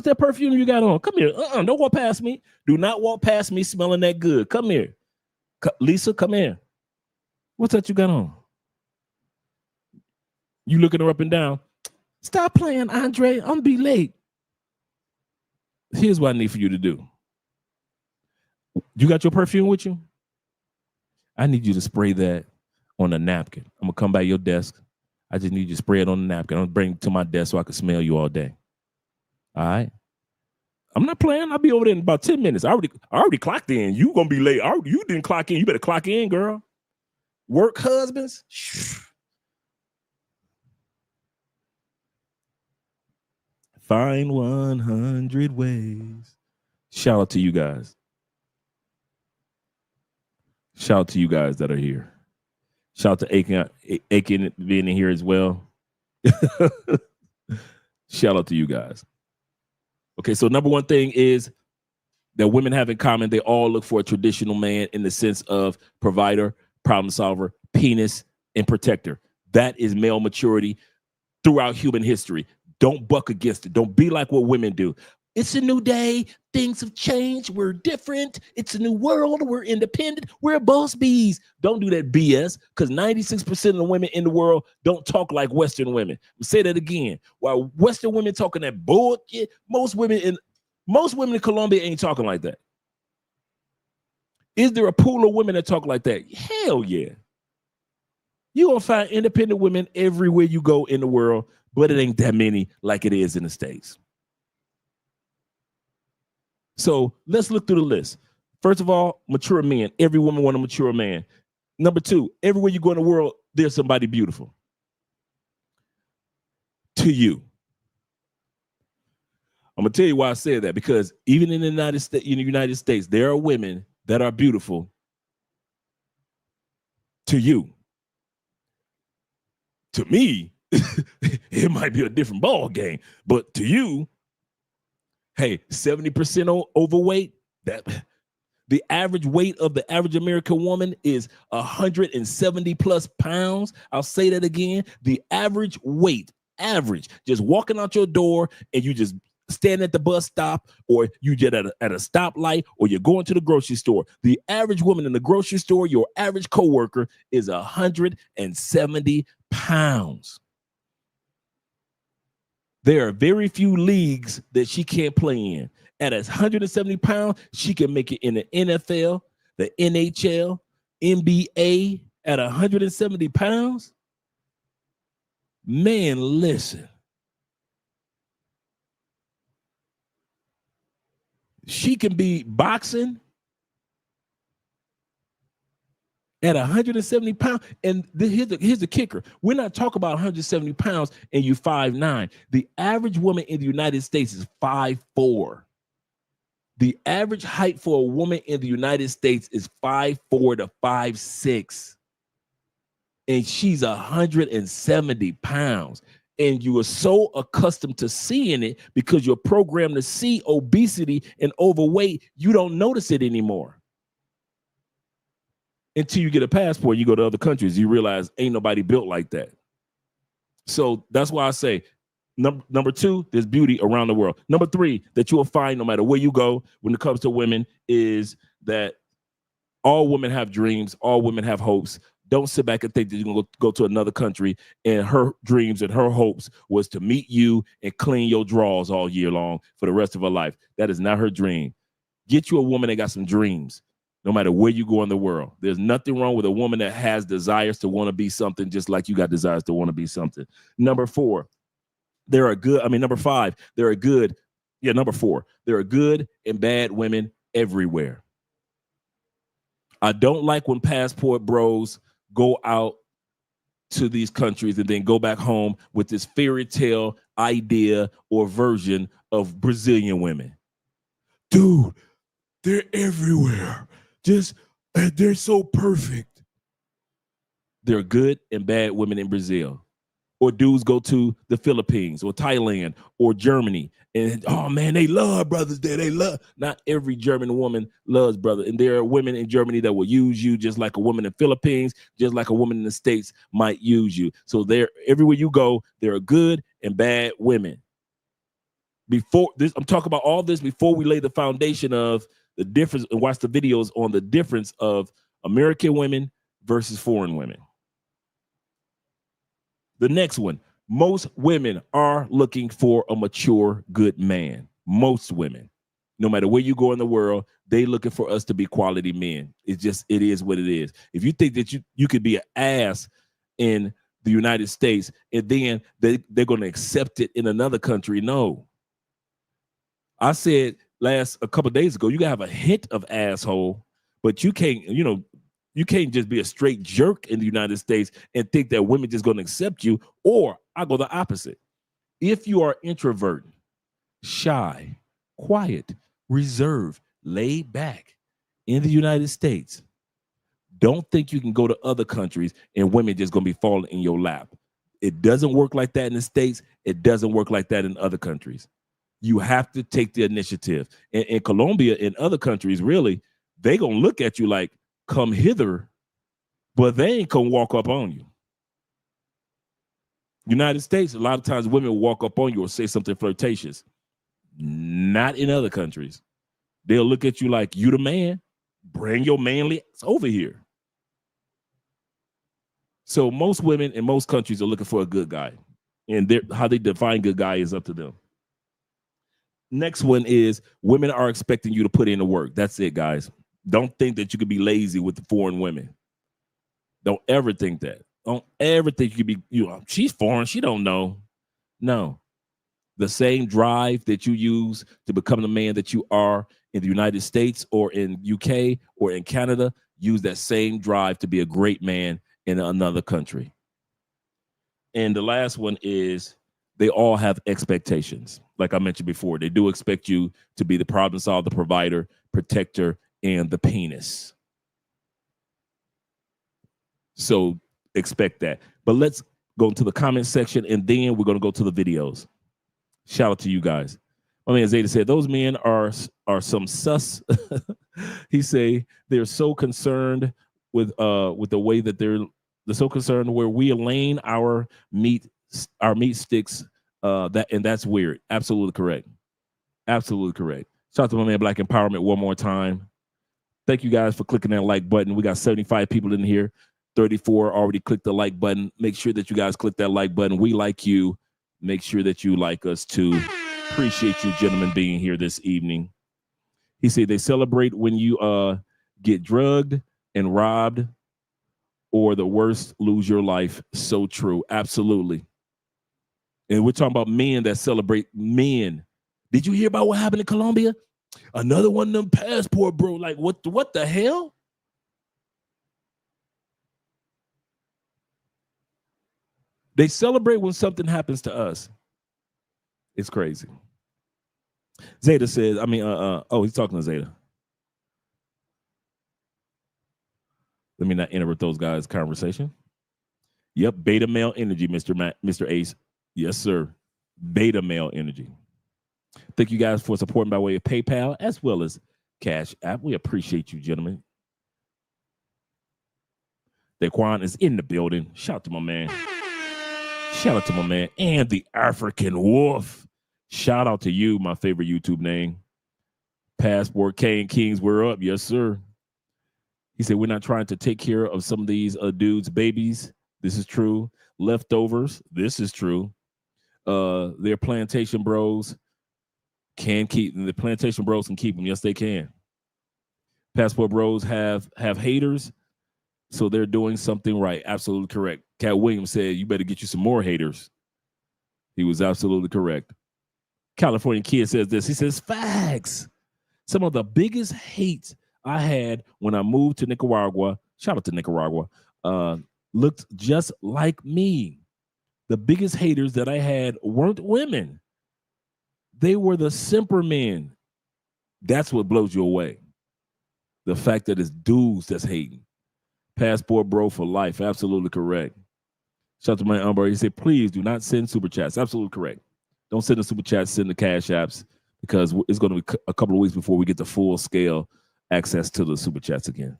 that perfume you got on? Come here. Don't walk past me. Do not walk past me smelling that good. Come here. Lisa, come here. What's that you got on? You looking her up and down. Stop playing, Andre. I'm gonna be late. Here's what I need for you to do. You got your perfume with you? I need you to spray that on a napkin. I'm gonna come by your desk. I just need you to spray it on the napkin. I'm gonna bring it to my desk so I can smell you all day. All right. I'm not playing. I'll be over there in about 10 minutes. I already clocked in. You gonna be late. You didn't clock in. You better clock in, girl. Work husbands. Find 100 ways. Shout out to you guys. Shout out to you guys that are here. Shout out to Aiken being in here as well. Shout out to you guys. Okay, so number one thing is that women have in common, they all look for a traditional man in the sense of provider, problem solver, penis, and protector. That is male maturity throughout human history. Don't buck against it. Don't be like what women do. It's a new day. Things have changed. We're different. It's a new world. We're independent. We're boss bees. Don't do that BS, because 96% of the women in the world don't talk like Western women. I'll say that again. While Western women talking that bullshit, most women in Colombia ain't talking like that. Is there a pool of women that talk like that? Hell yeah. You're going to find independent women everywhere you go in the world, but it ain't that many like it is in the States. So let's look through the list. First of all, mature men. Every woman wants a mature man. Number two, everywhere you go in the world, there's somebody beautiful. To you. I'm gonna tell you why I said that, because even in the United States, there are women that are beautiful to you. To me, it might be a different ball game, but to you, hey, 70% overweight. That the average weight of the average American woman is 170 plus pounds. I'll say that again. The average weight, just walking out your door and you just stand at the bus stop, or you get at a stoplight, or you're going to the grocery store. The average woman in the grocery store, your average coworker, is 170 pounds. There are very few leagues that she can't play in. At 170 pounds, she can make it in the NFL, the NHL, NBA at 170 pounds. Man, listen. She can be boxing at 170 pounds. And here's the kicker. We're not talking about 170 pounds and you 5'9". The average woman in the United States is 5'4". The average height for a woman in the United States is 5'4" to 5'6". And she's 170 pounds. And you are so accustomed to seeing it because you're programmed to see obesity and overweight, you don't notice it anymore. Until you get a passport, you go to other countries, you realize ain't nobody built like that. So that's why I say, number two, there's beauty around the world. Number three, that you will find no matter where you go when it comes to women, is that all women have dreams, all women have hopes. Don't sit back and think that you're going to go to another country and her dreams and her hopes was to meet you and clean your drawers all year long for the rest of her life. That is not her dream. Get you a woman that got some dreams, no matter where you go in the world. There's nothing wrong with a woman that has desires to want to be something, just like you got desires to want to be something. Number four, number five, number four, there are good and bad women everywhere. I don't like when passport bros go out to these countries and then go back home with this fairy tale idea or version of Brazilian women. Dude, they're everywhere. They're so perfect. There are good and bad women in Brazil. Or dudes go to the Philippines or Thailand or Germany, and oh man, they love brothers there. They love. Not every German woman loves brother, and there are women in Germany that will use you just like a woman in Philippines, just like a woman in the States might use you. So there, everywhere you go, there are good and bad women. Before this, I'm talking about all this before we lay the foundation of the difference and watch the videos on the difference of American women versus foreign women. The next one, most women are looking for a mature, good man. Most women, no matter where you go in the world, they looking for us to be quality men. It is what it is. If you think that you could be an ass in the United States and then they're going to accept it in another country, no. I said a couple of days ago, you can have a hint of asshole, but you can't, you can't just be a straight jerk in the United States and think that women just going to accept you. Or I go the opposite. If you are introvert, shy, quiet, reserved, laid back in the United States, don't think you can go to other countries and women just going to be falling in your lap. It doesn't work like that in the States. It doesn't work like that in other countries. You have to take the initiative. In Colombia and other countries, really, they going to look at you like, come hither, but they ain't gonna walk up on you. United States, a lot of times women will walk up on you or say something flirtatious. Not in other countries. They'll look at you like, you the man, bring your manly ass over here. So most women in most countries are looking for a good guy, and how they define good guy is up to them. Next one is women are expecting you to put in the work. That's it, guys. Don't think that you could be lazy with the foreign women. Don't ever think that. Don't ever think you could be, she's foreign, she don't know. No. The same drive that you use to become the man that you are in the United States or in UK or in Canada, use that same drive to be a great man in another country. And the last one is they all have expectations. Like I mentioned before, they do expect you to be the problem solver, the provider, protector, and the penis. So expect that. But let's go into the comment section, and then we're going to go to the videos. Shout out to you guys. My man Zeta said, those men are some sus. He say they're so concerned with the way that they're so concerned where we align our meat sticks. That's weird. Absolutely correct. Absolutely correct. Shout out to my man Black Empowerment one more time. Thank you guys for clicking that like button. We got 75 people in here. 34 already clicked the like button. Make sure that you guys click that like button. We like you. Make sure that you like us too. Appreciate you gentlemen being here this evening. He said they celebrate when you get drugged and robbed, or the worst, lose your life. So true. Absolutely. And we're talking about men that celebrate men. Did you hear about what happened in Colombia? Another one of them passport, bro. Like, what the hell? They celebrate when something happens to us. It's crazy. Zeta says, he's talking to Zeta. Let me not interrupt those guys' conversation. Yep, beta male energy, Mr. Ace. Yes, sir. Beta male energy. Thank you guys for supporting by way of PayPal as well as Cash App. We appreciate you, gentlemen. Daquan is in the building. Shout out to my man. Shout out to my man. And the African Wolf. Shout out to you, my favorite YouTube name. Passport K and Kings, we're up. Yes, sir. He said, we're not trying to take care of some of these dudes' babies. This is true. Leftovers. This is true. They're plantation bros. Can keep the plantation bros can keep them. Yes, they can. Passport bros have haters, so they're doing something right. Absolutely correct. Cat Williams said, you better get you some more haters. He was absolutely correct. California Kid says this. He says, facts. Some of the biggest hate I had when I moved to Nicaragua, shout out to Nicaragua, looked just like me. The biggest haters that I had weren't women. They were the simper men. That's what blows you away. The fact that it's dudes that's hating. Passport bro for life. Absolutely correct. Shout out to my Umber. He said, please do not send super chats. Absolutely correct. Don't send the super chats, send the cash apps, because it's going to be a couple of weeks before we get the full scale access to the super chats again.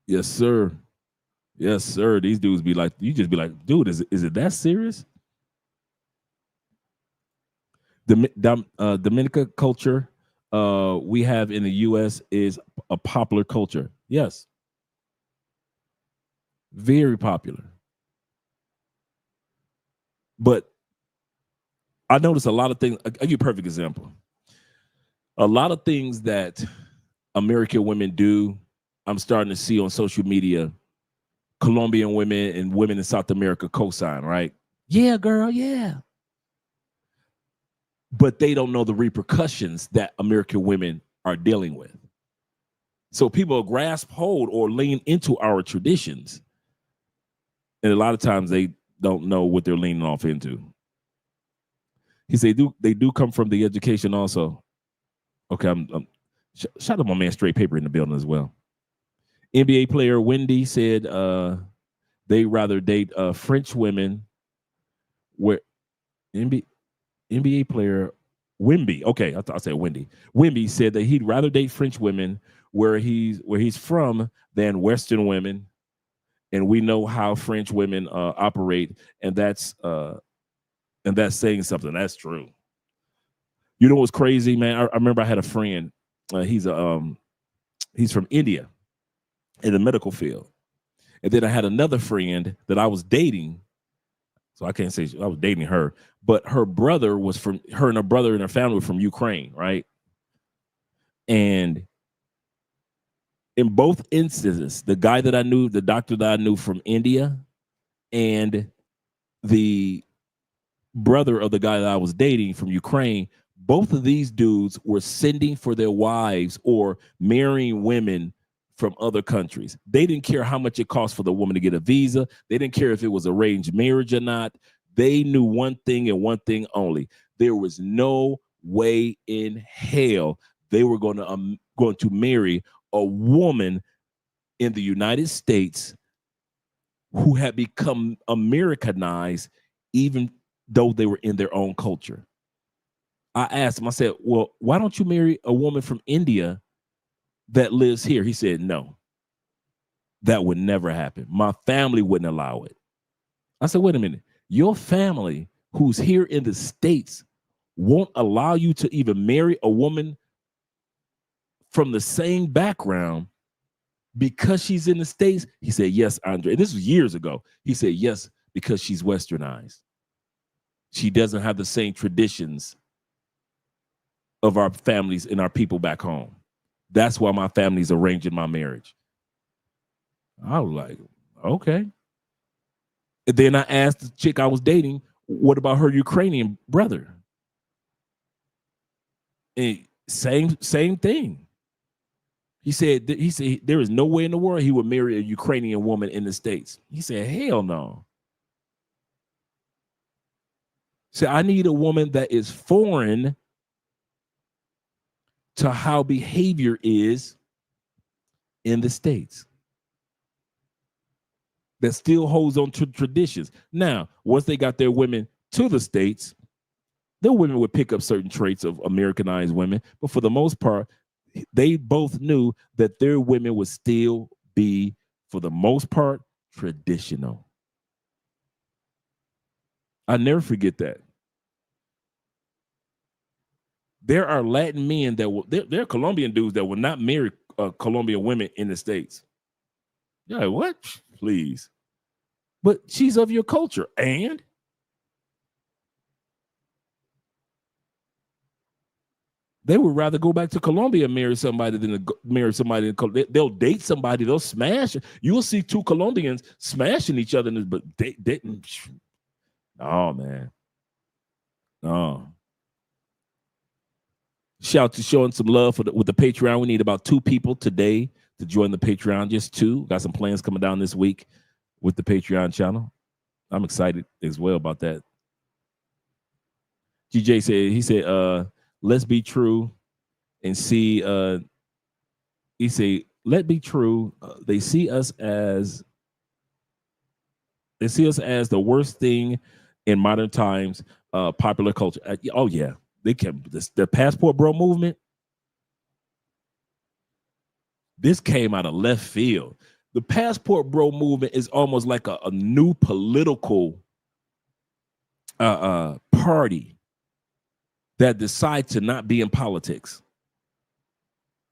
Yes, sir. Yes, sir. These dudes be like, you just be like, dude, is it that serious? Dominica culture we have in the U.S. is a popular culture. Yes. Very popular. But I notice a lot of things. I'll give you a perfect example. A lot of things that American women do, I'm starting to see on social media, Colombian women and women in South America co-sign, right? Yeah, girl, yeah. But they don't know the repercussions that American women are dealing with. So people grasp hold or lean into our traditions. And a lot of times they don't know what they're leaning off into. He said they do come from the education also. Okay, I'm shout out my man Straight Paper in the building as well. NBA player Wendy said they rather date French women. Where NBA player Wimby, okay, I said Wendy. Wimby said that he'd rather date French women where he's from than Western women, and we know how French women operate, and that's saying something. That's true. You know what's crazy, man? I remember I had a friend. He's from India in the medical field, and then I had another friend that I was dating. So I can't say I was dating her, but her brother was from her and her brother and her family were from Ukraine, right? And in both instances, the guy that I knew, the doctor that I knew from India, and the brother of the guy that I was dating from Ukraine, both of these dudes were sending for their wives or marrying women from other countries. They didn't care how much it cost for the woman to get a visa. They didn't care if it was arranged marriage or not. They knew one thing and one thing only. There was no way in hell they were going to marry a woman in the United States who had become Americanized, even though they were in their own culture. I asked him, I said, well, why don't you marry a woman from India that lives here? He said, no, that would never happen. My family wouldn't allow it. I said, wait a minute. Your family who's here in the States won't allow you to even marry a woman from the same background because she's in the States? He said, yes, Andre. And this was years ago. He said, yes, because she's westernized. She doesn't have the same traditions of our families and our people back home. That's why my family's arranging my marriage. I was like, okay. And then I asked the chick I was dating, what about her Ukrainian brother? And same thing. He said there is no way in the world he would marry a Ukrainian woman in the States. He said, hell no. So I need a woman that is foreign to how behavior is in the States, that still holds on to traditions. Now, once they got their women to the States, their women would pick up certain traits of Americanized women, but for the most part, they both knew that their women would still be, for the most part, traditional. I never forget that. There are Latin men that will, there are Colombian dudes that will not marry Colombian women in the States. You're like, what? Please. But she's of your culture. And they would rather go back to Colombia and marry somebody than to marry somebody. They'll date somebody. They'll smash. You'll see two Colombians smashing each other. But they didn't. Oh, man. Oh. Shout out to showing some love with the Patreon. We need about 2 people today to join the Patreon. Just 2. Got some plans coming down this week with the Patreon channel. I'm excited as well about that. GJ said, he said, let's be true and see. He said, let be true. They see us as They see us as the worst thing in modern times, popular culture. Oh yeah, they can. The passport bro movement. This came out of left field. The passport bro movement is almost like a new political party that decide to not be in politics.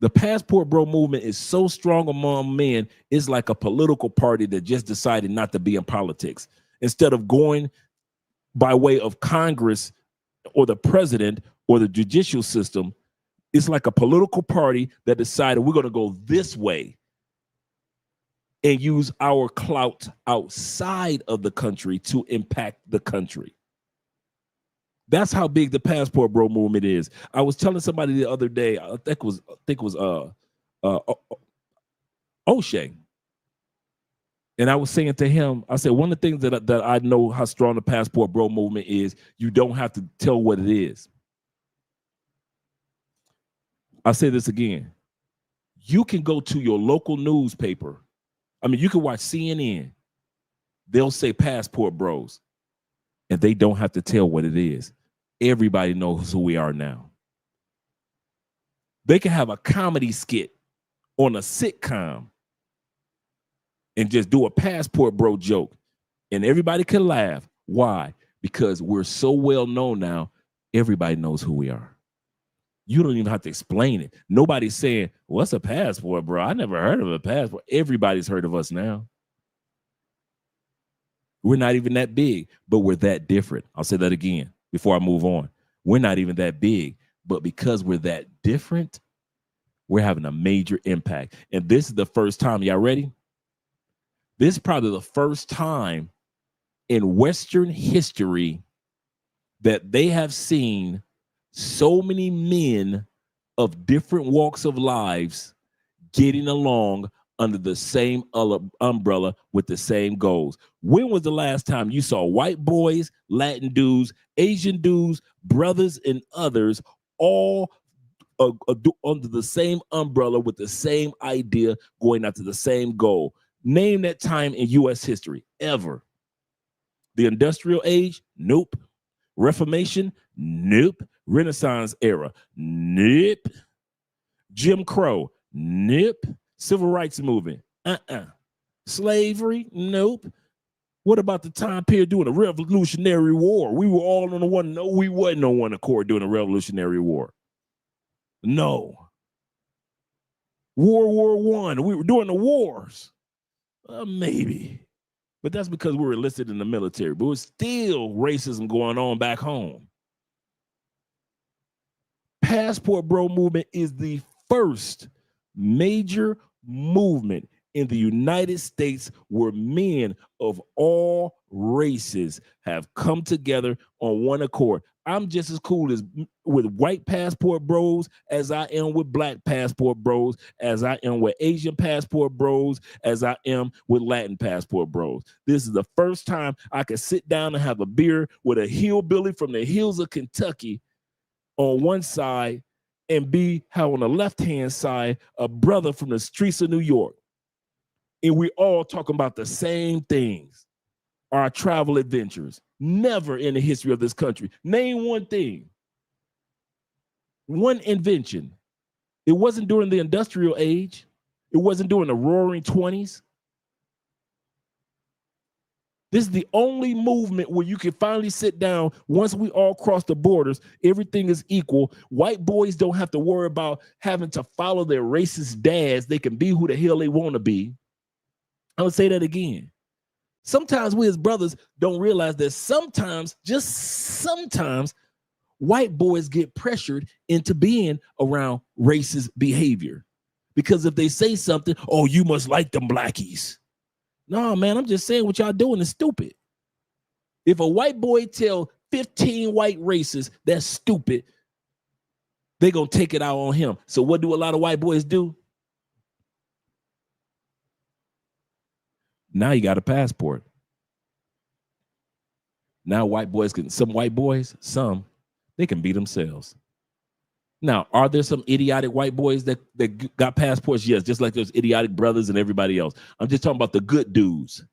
The passport bro movement is so strong among men, it's like a political party that just decided not to be in politics. Instead of going by way of Congress or the president or the judicial system, it's like a political party that decided we're going to go this way and use our clout outside of the country to impact the country. That's how big the passport bro movement is. I was telling somebody the other day, I think it was O'Shea. And I was saying to him, I said, one of the things that I know how strong the passport bro movement is, you don't have to tell what it is. I'll say this again. You can go to your local newspaper. I mean, you can watch CNN. They'll say passport bros, and they don't have to tell what it is. Everybody knows who we are now. They can have a comedy skit on a sitcom and just do a passport bro joke, and everybody can laugh. Why? Because we're so well known now, everybody knows who we are. You don't even have to explain it. Nobody's saying, what's a passport, bro? I never heard of a passport. Everybody's heard of us now. We're not even that big, but we're that different. I'll say that again before I move on. We're not even that big, but because we're that different, we're having a major impact. And this is the first time, y'all ready? This is probably the first time in Western history that they have seen so many men of different walks of lives getting along under the same umbrella with the same goals. When was the last time you saw white boys, Latin dudes, Asian dudes, brothers, and others all under the same umbrella with the same idea going after the same goal? Name that time in U.S. history ever. The industrial age? Nope. Reformation? Nope. Renaissance era? Nope. Jim Crow? Nope. Civil rights movement? Slavery? Nope. What about the time period during the Revolutionary War? We were all on the one. No, we wasn't on one accord during the Revolutionary War. No. World War I. We were doing the wars. Maybe. But that's because we were enlisted in the military. But it was still racism going on back home. Passport bro movement is the first major movement in the United States where men of all races have come together on one accord. I'm just as cool as with white passport bros as I am with black passport bros, as I am with Asian passport bros, as I am with Latin passport bros. This is the first time I could sit down and have a beer with a hillbilly from the hills of Kentucky on one side and be how on the left-hand side, a brother from the streets of New York. And we all talking about the same things, our travel adventures. Never in the history of this country. Name one thing, one invention. It wasn't during the industrial age. It wasn't during the roaring 20s. This is the only movement where you can finally sit down. Once we all cross the borders, everything is equal. White boys don't have to worry about having to follow their racist dads. They can be who the hell they want to be. I would say that again. Sometimes we as brothers don't realize that sometimes, just sometimes, white boys get pressured into being around racist behavior. Because if they say something, oh, you must like them blackies. No, man, I'm just saying what y'all doing is stupid. If a white boy tell 15 white racists that's stupid, they're going to take it out on him. So what do a lot of white boys do? Now you got a passport. Now some white boys, they can be themselves. Now, are there some idiotic white boys that got passports? Yes, just like those idiotic brothers and everybody else. I'm just talking about the good dudes.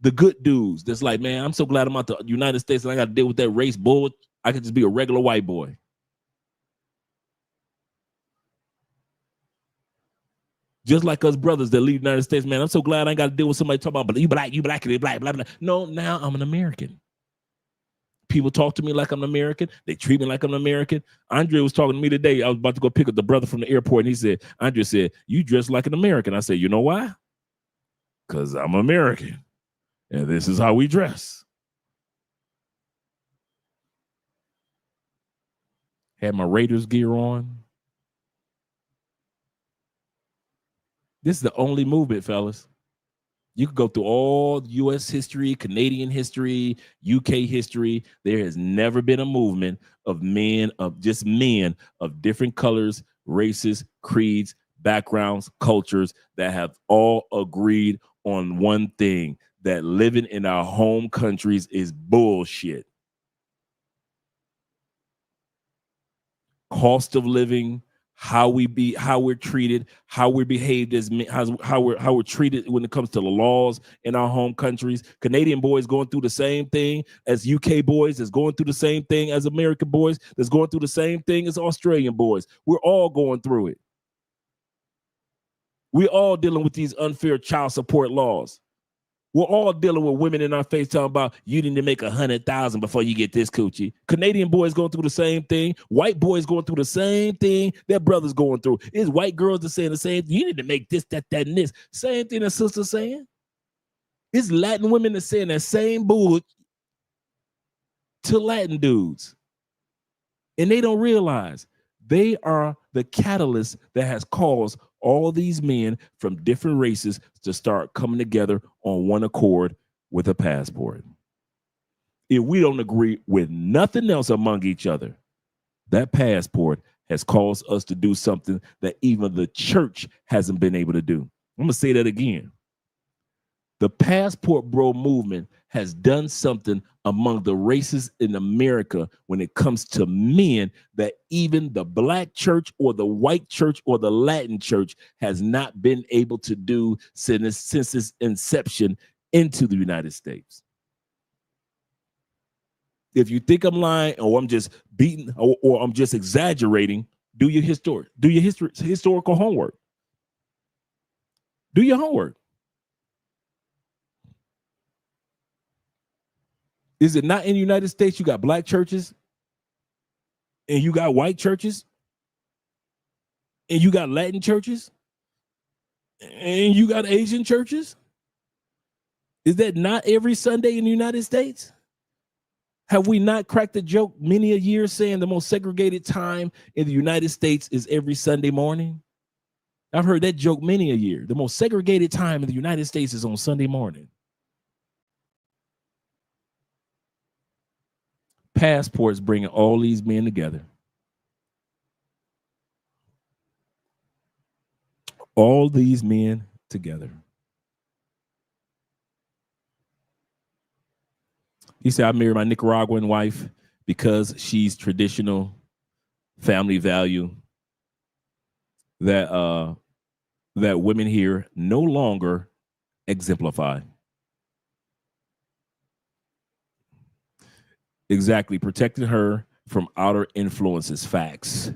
The good dudes that's like, man, I'm so glad I'm out the United States and I got to deal with that race bull. I could just be a regular white boy. Just like us brothers that leave the United States, man, I'm so glad I ain't got to deal with somebody talking about, but you black, blah, blah, blah. No, now I'm an American. People talk to me like I'm an American. They treat me like I'm an American. Andre was talking to me today. I was about to go pick up the brother from the airport, and he said, Andre said, you dress like an American. I said, you know why? Because I'm American, and this is how we dress. Had my Raiders gear on. This is the only movement, fellas. You could go through all U.S. history, Canadian history, UK history. There has never been a movement of men of different colors, races, creeds, backgrounds, cultures that have all agreed on one thing, that living in our home countries is bullshit. Cost of living, how we're treated, how we're behaved as men, how we're treated when it comes to the laws in our home countries. Canadian boys going through the same thing as UK boys, that's going through the same thing as American boys, that's going through the same thing as Australian boys. We're all going through it. We're all dealing with these unfair child support laws. We're all dealing with women in our face talking about you need to make 100,000 before you get this coochie. Canadian boys going through the same thing. White boys going through the same thing their brothers going through. It's white girls that saying the same thing. You need to make this, that, and this. Same thing that sister's saying. It's Latin women that saying that same bull to Latin dudes. And they don't realize they are the catalyst that has caused all these men from different races to start coming together on one accord with a passport. If we don't agree with nothing else among each other, that passport has caused us to do something that even the church hasn't been able to do. I'm going to say that again. The passport bro movement has done something among the races in America when it comes to men that even the black church or the white church or the Latin church has not been able to do since its inception into the United States. If you think I'm lying or I'm just beating or I'm just exaggerating, do your historical homework. Do your homework. Is it not in the United States? You got black churches and you got white churches and you got Latin churches and you got Asian churches? Is that not every Sunday in the United States? Have we not cracked the joke many a year saying the most segregated time in the United States is every Sunday morning? I've heard that joke many a year. The most segregated time in the United States is on Sunday morning. Passports bringing all these men together. All these men together. He said, I married my Nicaraguan wife because she's traditional, family value that women here no longer exemplify. Exactly, protecting her from outer influences. Facts.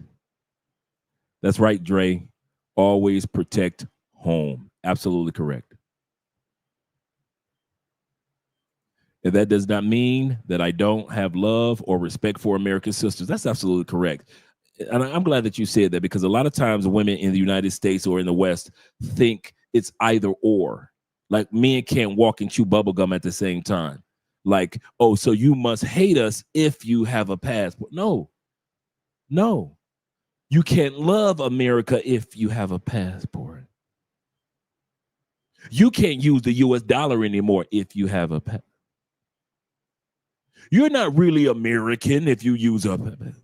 That's right, Dre. Always protect home. Absolutely correct. And that does not mean that I don't have love or respect for American sisters. That's absolutely correct. And I'm glad that you said that, because a lot of times women in the United States or in the West think it's either or. Like men can't walk and chew bubblegum at the same time. Like, oh, so you must hate us if you have a passport. No. You can't love America if you have a passport. You can't use the US dollar anymore if you have a passport. You're not really American if you use a passport.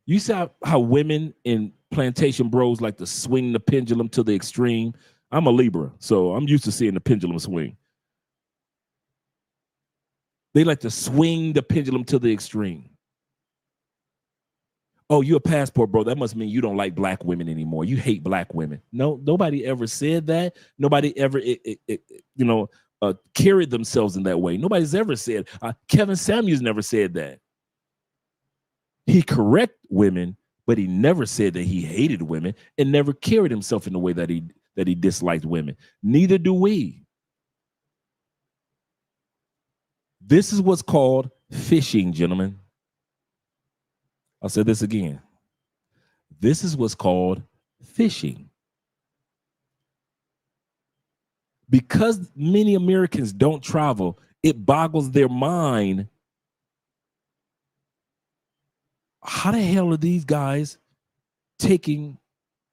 You saw how women in plantation bros like to swing the pendulum to the extreme. I'm a Libra, so I'm used to seeing the pendulum swing. They like to swing the pendulum to the extreme. Oh, you're a passport bro. That must mean you don't like black women anymore. You hate black women. No, nobody ever said that. Nobody ever, carried themselves in that way. Nobody's ever said. Kevin Samuels never said that. He correct women, but he never said that he hated women and never carried himself in the way that he disliked women. Neither do we. This is what's called fishing, gentlemen. I'll say this again. This is what's called fishing. Because many Americans don't travel, it boggles their mind. How the hell are these guys taking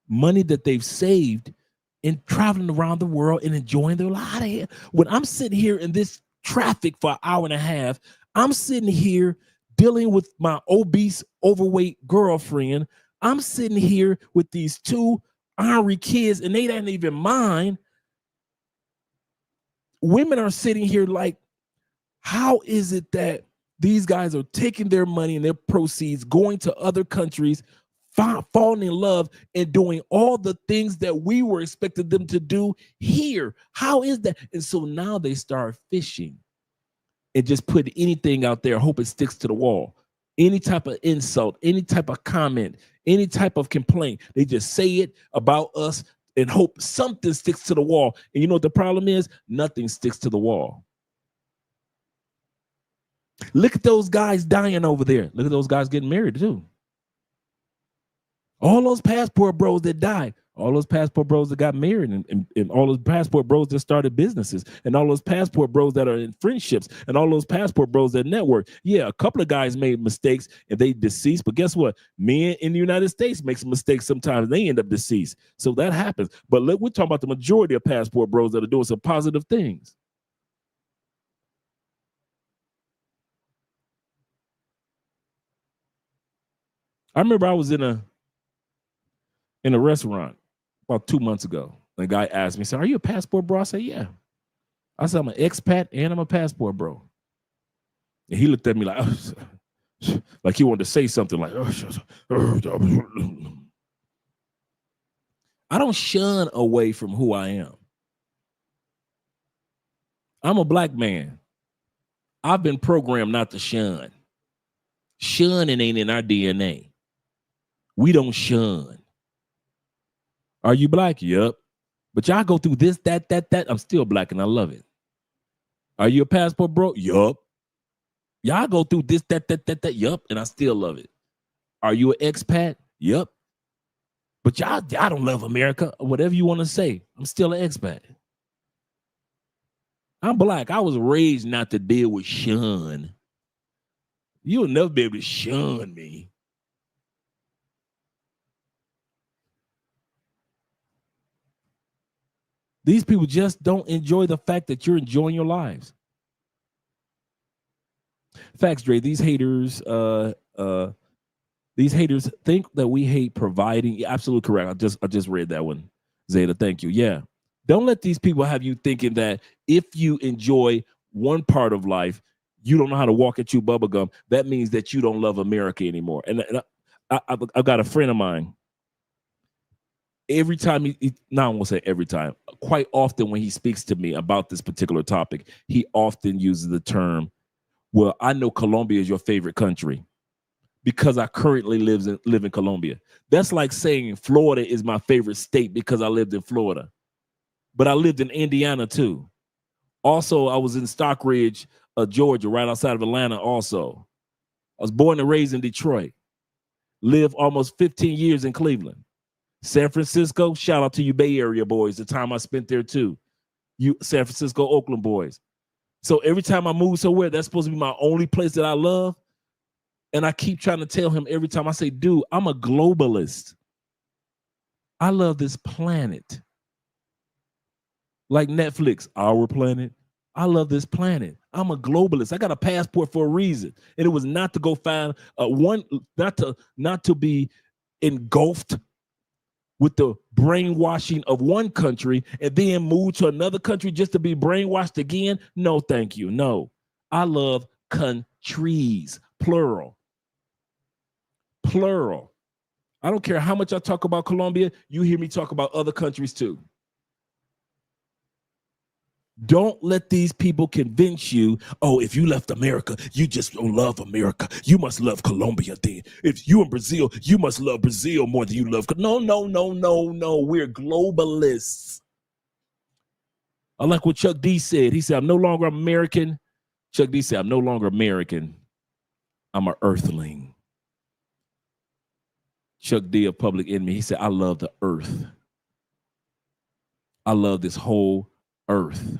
money that they've saved and traveling around the world and enjoying their life? When I'm sitting here in this traffic for an hour and a half, I'm sitting here dealing with my obese, overweight girlfriend. I'm sitting here with these two ornery kids, and they don't even mind. Women are sitting here like, how is it that these guys are taking their money and their proceeds, going to other countries, falling in love, and doing all the things that we were expecting them to do here? How is that? And so now they start fishing and just put anything out there, hope it sticks to the wall. Any type of insult, any type of comment, any type of complaint, they just say it about us and hope something sticks to the wall. And you know what the problem is? Nothing sticks to the wall. Look at those guys dying over there. Look at those guys getting married too. All those passport bros that died, all those passport bros that got married, and all those passport bros that started businesses, and all those passport bros that are in friendships, and all those passport bros that network. Yeah, a couple of guys made mistakes and they deceased, but guess what? Men in the United States make some mistakes sometimes and they end up deceased. So that happens. But look, we're talking about the majority of passport bros that are doing some positive things. I remember I was in a restaurant about 2 months ago. The guy asked me, "Are you a passport bro?" I said, "Yeah." I said, "I'm an expat and I'm a passport bro." And he looked at me like, like he wanted to say something like, I don't shun away from who I am. I'm a black man. I've been programmed not to shun. Shunning ain't in our DNA. We don't shun. Are you black? Yep. But y'all go through this, that. I'm still black and I love it. Are you a passport bro? Yup. Y'all go through this, that. Yup. And I still love it. Are you an expat? Yup. But y'all don't love America. Whatever you want to say. I'm still an expat. I'm black. I was raised not to deal with shun. You'll never be able to shun me. These people just don't enjoy the fact that you're enjoying your lives. Facts, Dre. These haters think that we hate providing. Yeah, absolutely correct. I just read that one. Zeta, thank you. Yeah. Don't let these people have you thinking that if you enjoy one part of life, you don't know how to walk and chew bubblegum. That means that you don't love America anymore. And I've got a friend of mine. Every time I won't say every time, quite often when he speaks to me about this particular topic, he often uses the term, well, I know Colombia is your favorite country because I currently live in Colombia. That's like saying Florida is my favorite state because I lived in Florida. But I lived in Indiana too. Also, I was in Stockridge, Georgia, right outside of Atlanta also. I was born and raised in Detroit. Lived almost 15 years in Cleveland. San Francisco, shout out to you Bay Area boys, the time I spent there too. You San Francisco, Oakland boys. So every time I move somewhere, that's supposed to be my only place that I love. And I keep trying to tell him every time I say, dude, I'm a globalist. I love this planet. Like Netflix, Our Planet. I love this planet. I'm a globalist. I got a passport for a reason. And it was not to go find not to be engulfed with the brainwashing of one country and then move to another country just to be brainwashed again. No, thank you. No. I love countries, plural. plural. I don't care how much I talk about Colombia, you hear me talk about other countries too. Don't let these people convince you, oh, if you left America, you just don't love America. You must love Colombia then. If you in Brazil, you must love Brazil more than you love. No. We're globalists. I like what Chuck D said. He said, I'm no longer American. Chuck D said, I'm no longer American. I'm an earthling. Chuck D of Public Enemy, he said, I love the earth. I love this whole earth.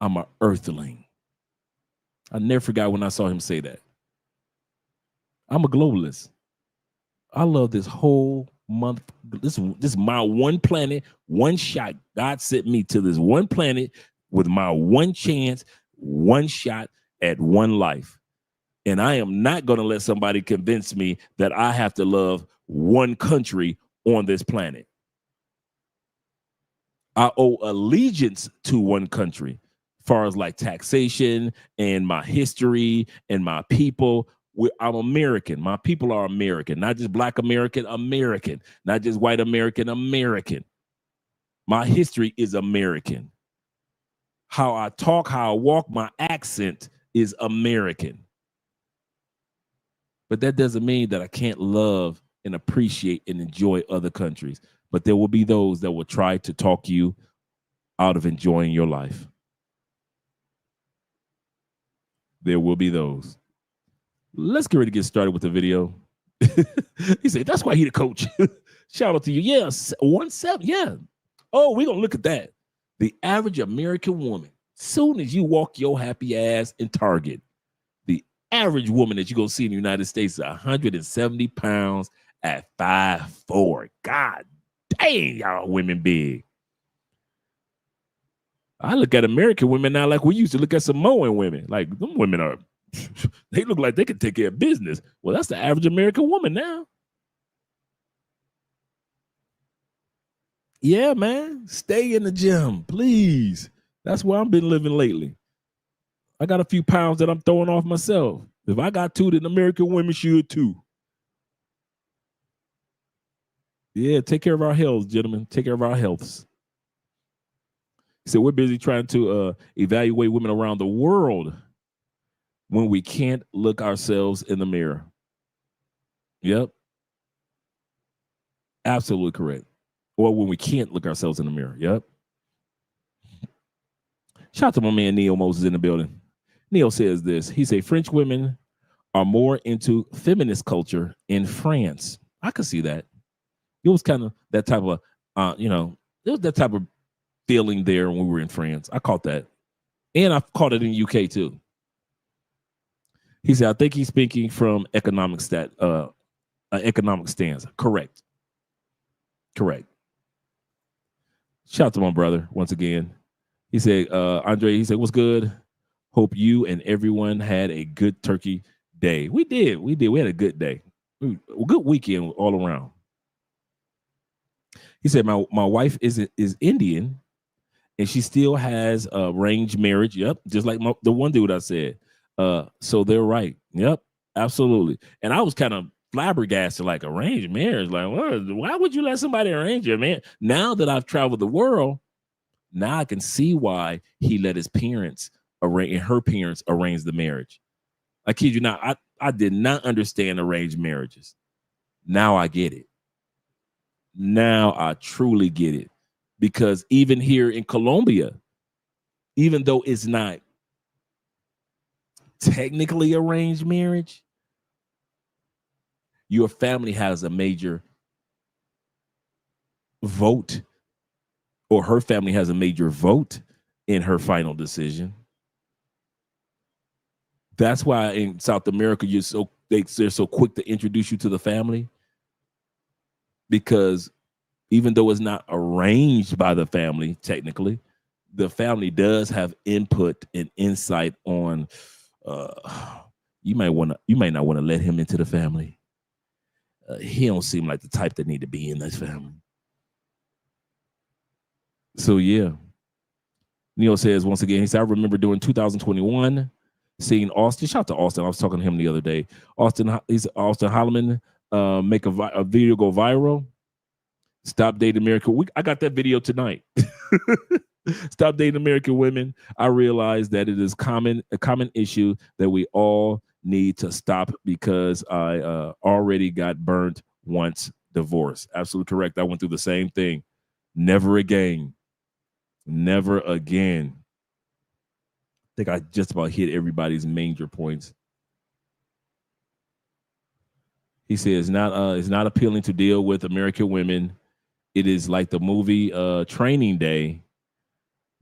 I'm an earthling. I never forgot when I saw him say that. I'm a globalist. I love this whole month. This is my one planet, one shot. God sent me to this one planet with my one chance, one shot at one life. And I am not going to let somebody convince me that I have to love one country on this planet. I owe allegiance to one country, as far as like taxation and my history and my people. I'm American. My people are American, not just Black American, American, not just white American, American. My history is American. How I talk, how I walk, my accent is American. But that doesn't mean that I can't love and appreciate and enjoy other countries. But there will be those that will try to talk you out of enjoying your life. There will be those. Let's get ready to get started with the video. He said, that's why he the coach. Shout out to you. Yeah, 1-7. Yeah. Oh, we're going to look at that. The average American woman, soon as you walk your happy ass in Target, the average woman that you're going to see in the United States is 170 pounds at 5'4". God dang, y'all women big. I look at American women now like we used to look at Samoan women. Like, them women are, they look like they can take care of business. Well, that's the average American woman now. Yeah, man. Stay in the gym, please. That's where I've been living lately. I got a few pounds that I'm throwing off myself. If I got two, then American women should too. Yeah, take care of our health, gentlemen. Take care of our healths. So we're busy trying to evaluate women around the world when we can't look ourselves in the mirror. Yep. Absolutely correct. Or when we can't look ourselves in the mirror. Yep. Shout out to my man Neil Moses in the building. Neil says this. He said French women are more into feminist culture in France. I could see that. It was kind of that type of, it was that type of feeling there when we were in France. I caught that. And I caught it in the UK too. He said, I think he's speaking from economic stance. Correct. Shout out to my brother once again. He said, Andre, he said, what's good? Hope you and everyone had a good turkey day. We did. We had a good day. A good weekend all around. He said, my wife is Indian and she still has arranged marriage. Yep. Just like the one dude I said. So they're right. Yep. Absolutely. And I was kind of flabbergasted, like arranged marriage. Like, why would you let somebody arrange your man? Now that I've traveled the world, now I can see why he let his parents and her parents arrange the marriage. I kid you not. I did not understand arranged marriages. Now I get it. Now I truly get it. Because even here in Colombia, even though it's not technically arranged marriage, your family has a major vote, or her family has a major vote in her final decision. That's why in South America, they're so quick to introduce you to the family, because even though it's not arranged by the family, technically, the family does have input and insight on. You might not want to let him into the family. He don't seem like the type that need to be in this family. So yeah, Neil says once again, he said, I remember during 2021 seeing Austin. Shout out to Austin. I was talking to him the other day. Austin Holloman make a video go viral. Stop dating American. I got that video tonight. Stop dating American women. I realize that it is a common issue that we all need to stop because I already got burnt once. Divorce. Absolutely correct. I went through the same thing. Never again. Never again. I think I just about hit everybody's major points. He says it's not appealing to deal with American women. It is like the movie Training Day,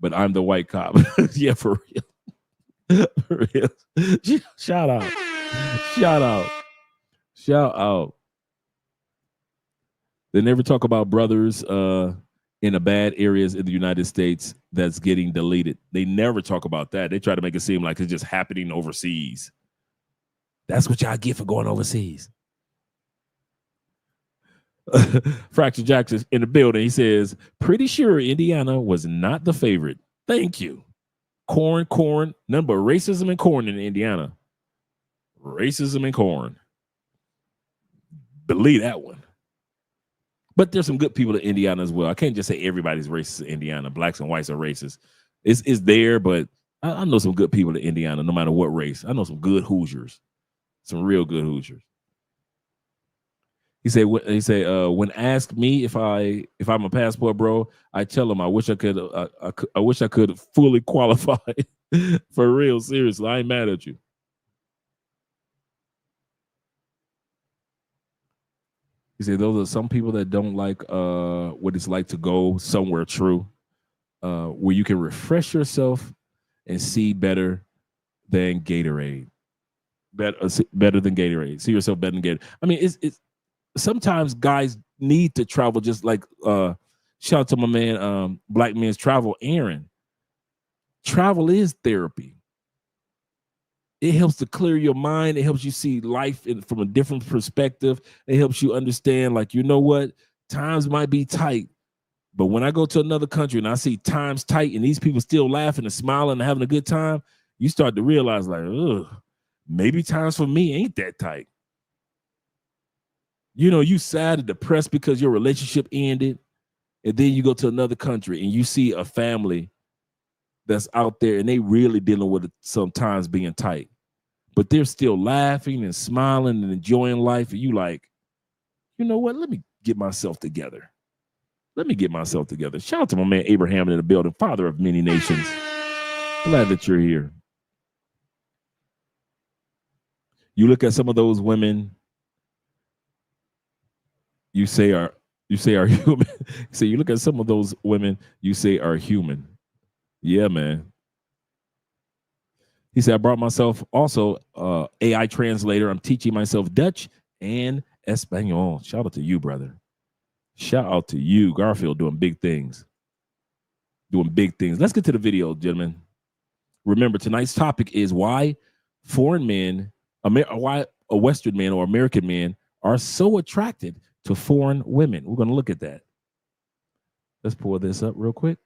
but I'm the white cop. Yeah, for real. For real. Shout out. Shout out. Shout out. They never talk about brothers in the bad areas in the United States that's getting deleted. They never talk about that. They try to make it seem like it's just happening overseas. That's what y'all get for going overseas. Fracture Jackson in the building. He says, pretty sure Indiana was not the favorite. Thank you. Corn, number racism and corn in Indiana. Racism and corn. Believe that one. But there's some good people in Indiana as well. I can't just say everybody's racist in Indiana. Blacks and whites are racist. It's there, but I know some good people in Indiana, no matter what race. I know some good Hoosiers, some real good Hoosiers. He said, when asked me if I'm a passport bro, I tell him I wish I could fully qualify. For real, seriously, I ain't mad at you. He said those are some people that don't like what it's like to go somewhere true, where you can refresh yourself and see better than Gatorade. Better than Gatorade. See yourself better than Gatorade. I mean, it's sometimes guys need to travel, just like shout out to my man, Black Men's Travel, Aaron. Travel is therapy. It helps to clear your mind. It helps you see life from a different perspective. It helps you understand, like, you know what? Times might be tight, but when I go to another country and I see times tight and these people still laughing and smiling and having a good time, you start to realize, like, ugh, maybe times for me ain't that tight. You know, you sad and depressed because your relationship ended, and then you go to another country and you see a family that's out there and they really dealing with it sometimes being tight, but they're still laughing and smiling and enjoying life. And you like, you know what? Let me get myself together. Shout out to my man Abraham in the building, father of many nations. Glad that you're here. You look at some of those women you say are human. So you look at some of those women you say are human. Yeah, man. He said, I brought myself also AI translator. I'm teaching myself Dutch and Espanol. Shout out to you, brother. Shout out to you. Garfield doing big things. Let's get to the video, gentlemen. Remember, tonight's topic is why foreign men, why a Western man or American men are so attracted to foreign women. We're going to look at that. Let's pull this up real quick.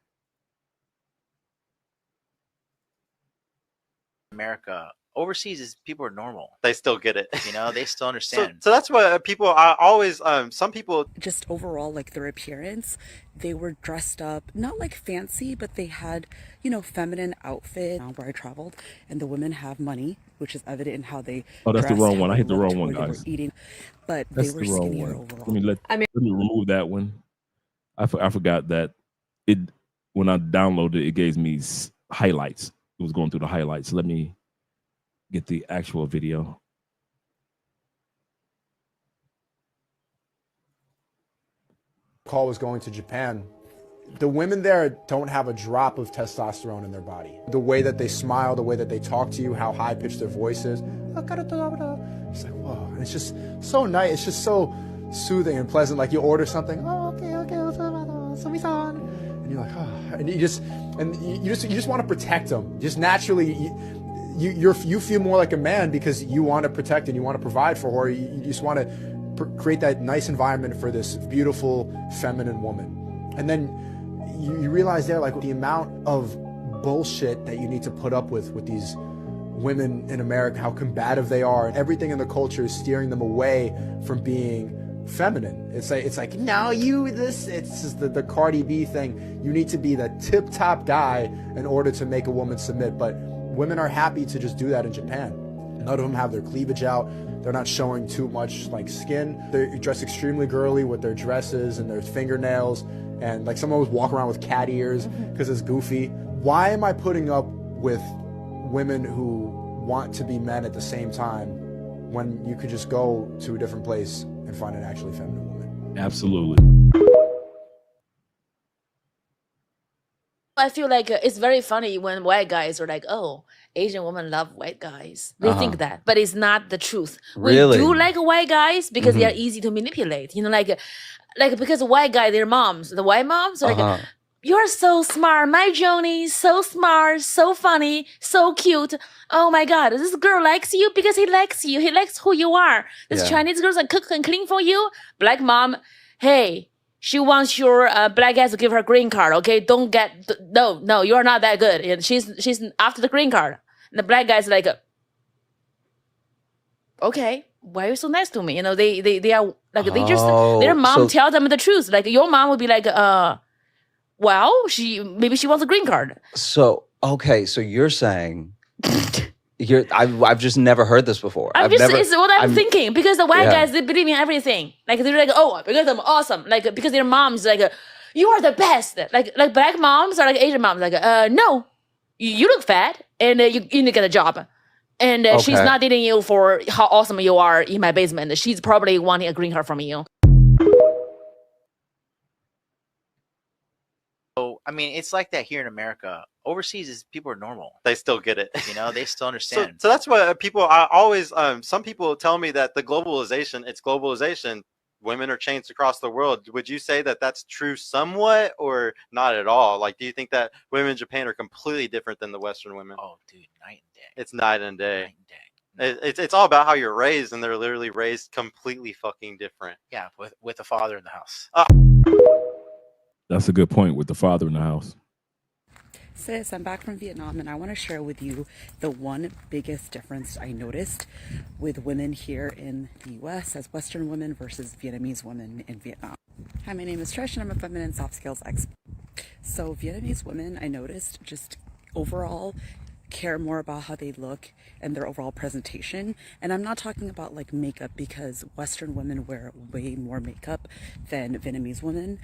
America. Overseas is people are normal. They still get it. You know, they still understand. So that's what people are always, some people. Just overall, like their appearance, they were dressed up, not like fancy, but they had, you know, feminine outfit. Where I traveled, and the women have money, which is evident in how they. Oh, that's dressed, the wrong one. I hit the looked, wrong one, where they guys. were eating, but That's they were the wrong skinnier one. overall. Let me remove that one. I forgot that it when I downloaded it gave me highlights. It was going through the highlights. Let me get the actual video. Call was going to Japan. The women there don't have a drop of testosterone in their body. The way that they smile, the way that they talk to you, how high pitched their voice is. It's like, whoa. And it's just so nice. It's just so soothing and pleasant. Like you order something, okay, and you're like, oh, and you just want to protect them. Just naturally, you feel more like a man because you want to protect and you want to provide for her. You just want to create that nice environment for this beautiful feminine woman. And then you realize there, like, the amount of bullshit that you need to put up with these women in America, how combative they are, and everything in the culture is steering them away from being feminine. It's like no, it's just the Cardi B thing. You need to be the tip top guy in order to make a woman submit. But women are happy to just do that in Japan. None of them have their cleavage out. They're not showing too much like skin. They're dressed extremely girly with their dresses and their fingernails, and like someone was walking around with cat ears because it's goofy. Why am I putting up with women who want to be men at the same time when you could just go to a different place and find an actually feminine woman? Absolutely. I feel like it's very funny when white guys are like, "Oh, Asian women love white guys." They think that, but it's not the truth. Really? We do like white guys because they are easy to manipulate. You know, like because white guy, their moms, the white moms are like, "You're so smart, my Joni, so smart, so funny, so cute. Oh my God, this girl likes you because he likes you. He likes who you are. This Chinese girl's like cook and clean for you. Black mom, hey." She wants your black guy to give her green card. Okay, don't get no. You are not that good. And she's after the green card. And the black guy's like, okay, why are you so nice to me? You know, they are like they just their mom tell them the truth. Like your mom would be like, well, maybe she wants a green card. So okay, so you're saying. I've just never heard this before. It's what I'm thinking, because the white guys, they believe in everything. Like they're like, oh, because I'm awesome. Like because their mom's like, you are the best. Like black moms are like Asian moms. Like no, you look fat and you need to get a job. And she's not dating you for how awesome you are in my basement. She's probably wanting a green card from you. So, I mean, it's like that here in America. Overseas, people are normal. They still get it. You know, they still understand. So that's what I always, some people tell me that it's globalization. Women are changed across the world. Would you say that that's true somewhat or not at all? Like, do you think that women in Japan are completely different than the Western women? Oh, dude, night and day. It's night and day. Night and day. It's all about how you're raised, and they're literally raised completely fucking different. Yeah, with a father in the house. That's a good point, with the father in the house. Sis, I'm back from Vietnam, and I want to share with you the one biggest difference I noticed with women here in the US as Western women versus Vietnamese women in Vietnam. Hi, my name is Trish, and I'm a feminine soft skills expert. So Vietnamese women, I noticed, just overall care more about how they look and their overall presentation. And I'm not talking about like makeup, because Western women wear way more makeup than Vietnamese women,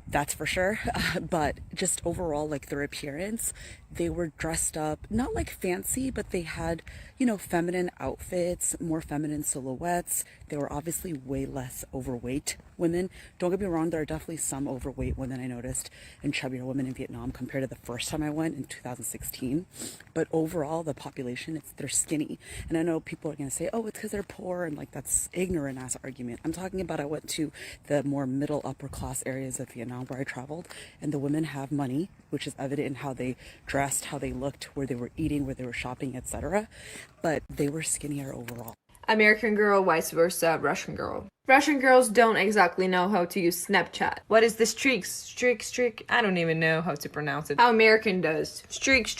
that's for sure. But just overall, like their appearance, they were dressed up, not like fancy, but they had, you know, feminine outfits, more feminine silhouettes. They were obviously way less overweight women. Don't get me wrong, there are definitely some overweight women I noticed and chubbier women in Vietnam compared to the first time I went in 2016. But overall, the population, they're skinny. And I know people are going to say, oh, it's because they're poor, and like that's ignorant ass argument. I'm talking about, I went to the more middle upper class areas of Vietnam where I traveled, and the women have money, which is evident in how they dressed, how they looked, where they were eating, where they were shopping, etc. But they were skinnier overall. American girl, vice versa, Russian girl. Russian girls don't exactly know how to use Snapchat. What is the streak? I don't even know how to pronounce it. How American does. Streak.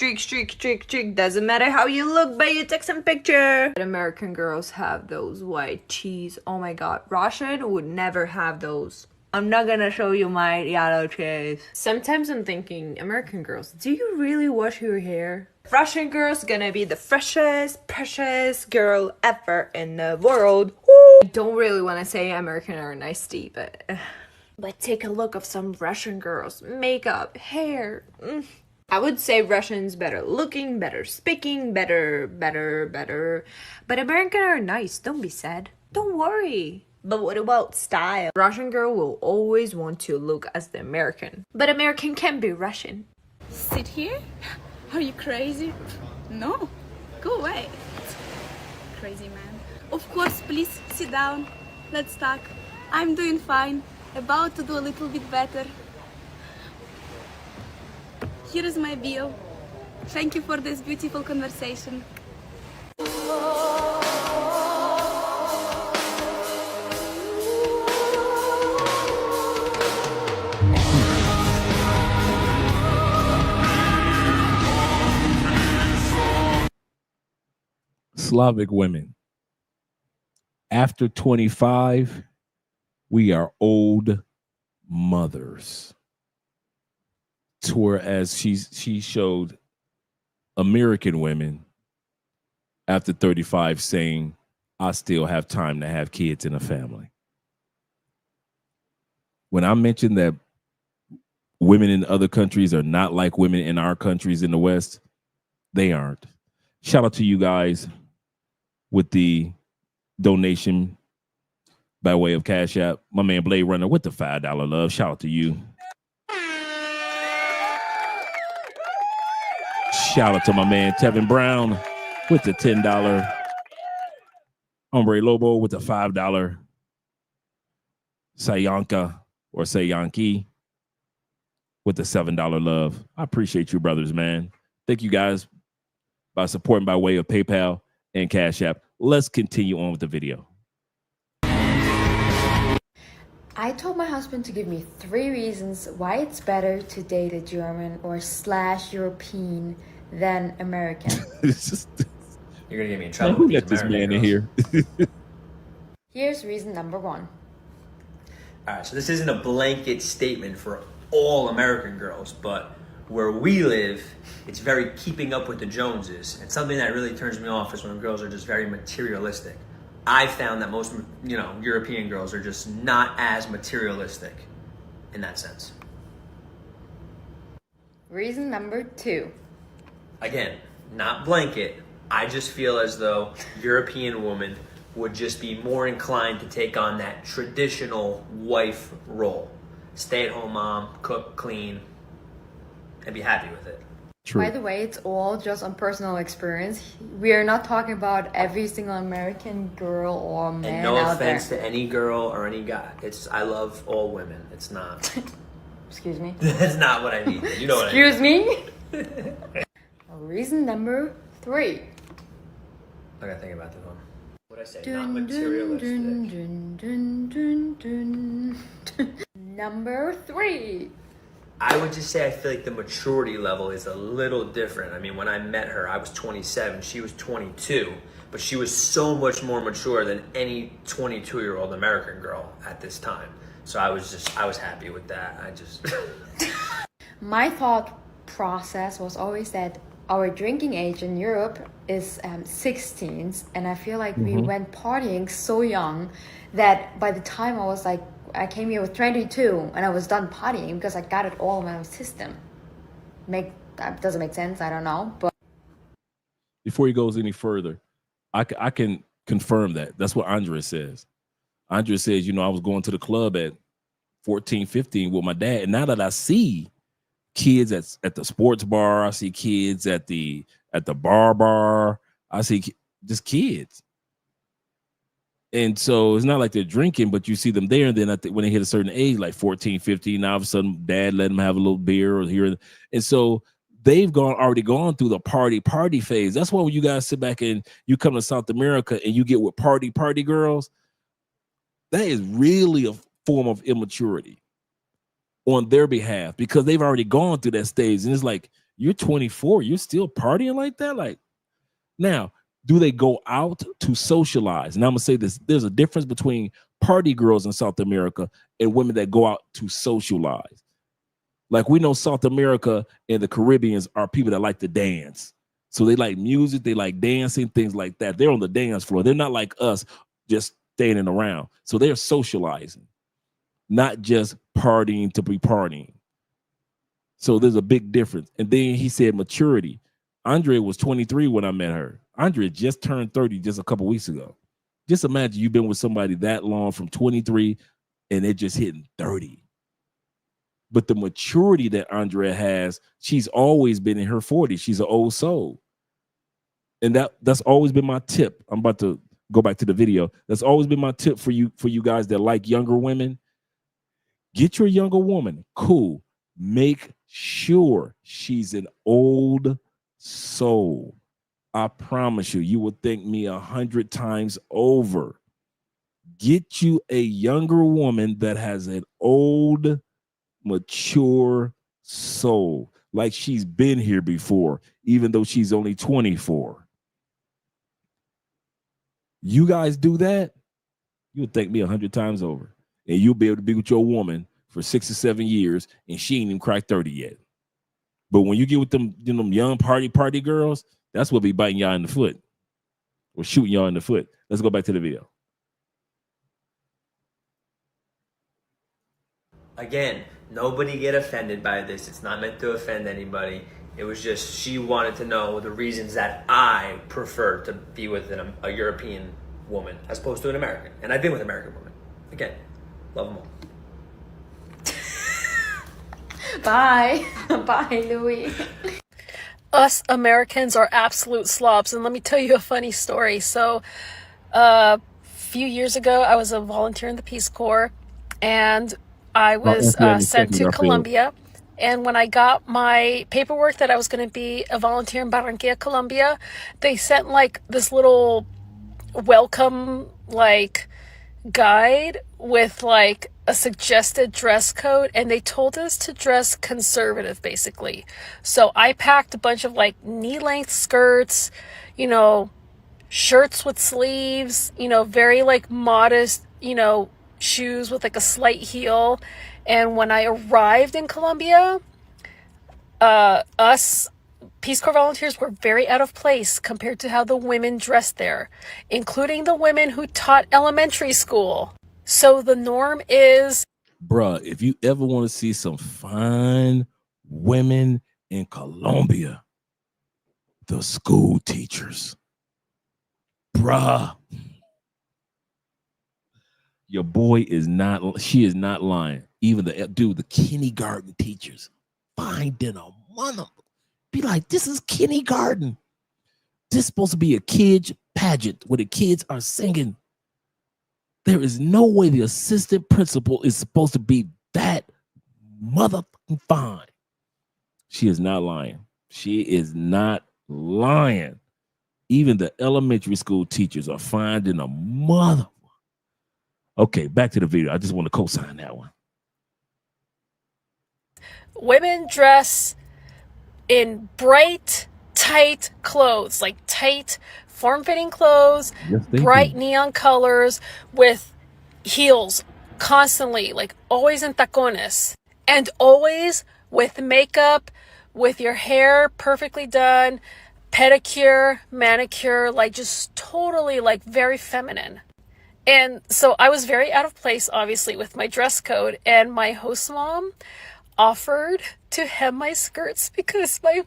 Doesn't matter how you look, but you take some picture. But American girls have those white cheese. Oh my god. Russian would never have those. I'm not gonna show you my yellow cheese. Sometimes I'm thinking, American girls, do you really wash your hair? Russian girl's gonna be the freshest, precious girl ever in the world. Woo! I don't really want to say American are nasty, but take a look of some Russian girls. Makeup, hair. I would say Russians better looking, better speaking, better. But American are nice, don't be sad. Don't worry. But what about style? Russian girl will always want to look as the American. But American can be Russian. Sit here? Are you crazy? No, go away. Crazy man. Of course, please sit down. Let's talk. I'm doing fine. About to do a little bit better. Here is my bill. Thank you for this beautiful conversation. Slavic women. After 25, we are old mothers. Whereas she showed American women after 35 saying, I still have time to have kids and a family. When I mentioned that women in other countries are not like women in our countries in the West, they aren't. Shout out to you guys with the donation by way of Cash App. My man Blade Runner with the $5 love. Shout out to you. Shout out to my man Tevin Brown with the $10. Hombre Lobo with the $5. Sayanka or Sayanki with the $7 love. I appreciate you, brothers, man. Thank you guys by supporting by way of PayPal and Cash App. Let's continue on with the video. I told my husband to give me 3 reasons why it's better to date a German or / European than American. You're gonna get me in trouble. Who let this man in here? Here's reason number 1. All right, so this isn't a blanket statement for all American girls, but where we live, it's very keeping up with the Joneses. And something that really turns me off is when girls are just very materialistic. I found that most, European girls are just not as materialistic in that sense. Reason number 2. Again, not blanket. I just feel as though European women would just be more inclined to take on that traditional wife role. Stay-at-home mom, cook, clean, and be happy with it. True. By the way, it's all just on personal experience. We are not talking about every single American girl or man And no out offense there. to any girl or any guy. I love all women. It's not. Excuse me. That's not what I mean. You know what I Excuse mean. me. Reason number 3. I gotta think about this one. What I say? Not Dun, materialistic. dun, dun, dun, dun, dun. Number 3. I would just say I feel like the maturity level is a little different. I mean, when I met her, I was 27, she was 22, but she was so much more mature than any 22-year-old American girl at this time. So I was happy with that. My thought process was always that our drinking age in Europe is 16s, and I feel like we went partying so young that by the time I came here with 22 and I was done partying because I got it all in my system. That doesn't make sense, I don't know. But Before he goes any further, I can confirm that. That's what Andre says. Andre says, I was going to the club at 14, 15 with my dad. And now that I see kids at the sports bar, I see kids at the bar, I see just kids. And so it's not like they're drinking, but you see them there. And then when they hit a certain age, like 14, 15, now all of a sudden dad let them have a little beer or here. And so they've already gone through the party phase. That's why when you guys sit back and you come to South America and you get with party girls, that is really a form of immaturity on their behalf because they've already gone through that stage. And it's like, you're 24, you're still partying like that? Like, now, do they go out to socialize? And I'm going to say this, there's a difference between party girls in South America and women that go out to socialize. Like we know South America and the Caribbeans are people that like to dance. So they like music, they like dancing, things like that. They're on the dance floor. They're not like us just standing around. So they're socializing, not just partying to be partying. So there's a big difference. And then he said maturity. Andre was 23 when I met her. Andre just turned 30 just a couple weeks ago. Just imagine you've been with somebody that long from 23 and they're just hitting 30. But the maturity that Andrea has, she's always been in her 40s. She's an old soul. And that's always been my tip. I'm about to go back to the video. That's always been my tip for you guys that like younger women. Get your younger woman. Cool. Make sure she's an old soul. I promise you will thank me 100 times over. Get you a younger woman that has an old, mature soul, like she's been here before, even though she's only 24. You guys do that, you'll thank me 100 times over. And you'll be able to be with your woman for 6 or 7 years, and she ain't even cracked 30 yet. But when you get with them, them young party girls, that's what be biting y'all in the foot or shooting y'all in the foot. Let's go back to the video. Again, nobody get offended by this. It's not meant to offend anybody. It was just she wanted to know the reasons that I prefer to be with a European woman as opposed to an American. And I've been with American women. Again, love them all. Bye. Bye, Louis. Us Americans are absolute slobs. And let me tell you a funny story. So a few years ago, I was a volunteer in the Peace Corps, and I was sent to Colombia. And when I got my paperwork that I was going to be a volunteer in Barranquilla, Colombia, they sent like this little welcome like guide with like a suggested dress code, and they told us to dress conservative basically. So I packed a bunch of like knee-length skirts, you know, shirts with sleeves, you know, very like modest, you know, shoes with like a slight heel. And when I arrived in Colombia, us Peace Corps volunteers were very out of place compared to how the women dressed there, including the women who taught elementary school. So the norm is... Bruh, if you ever want to see some fine women in Colombia, the school teachers. Bruh. Your boy is not, she is not lying. Even the kindergarten teachers finding a mother. Be like, this is kindergarten. This is supposed to be a kids pageant where the kids are singing. There is no way the assistant principal is supposed to be that motherfucking fine. She is not lying. She is not lying. Even the elementary school teachers are finding a mother. Okay, back to the video. I just want to co-sign that one. Women dress in bright, tight clothes, like tight, form-fitting clothes, yes, bright neon colors with heels constantly, like always in tacones, and always with makeup, with your hair perfectly done, pedicure, manicure, like just totally like very feminine. And so I was very out of place, obviously, with my dress code, and my host mom offered to hem my skirts because my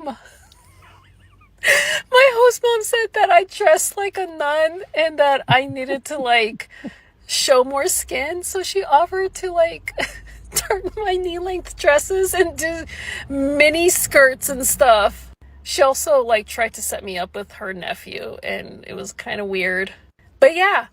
host mom said that I dressed like a nun and that I needed to like show more skin. So she offered to like turn my knee-length dresses into mini skirts and stuff. She also like tried to set me up with her nephew, and it was kind of weird. But yeah,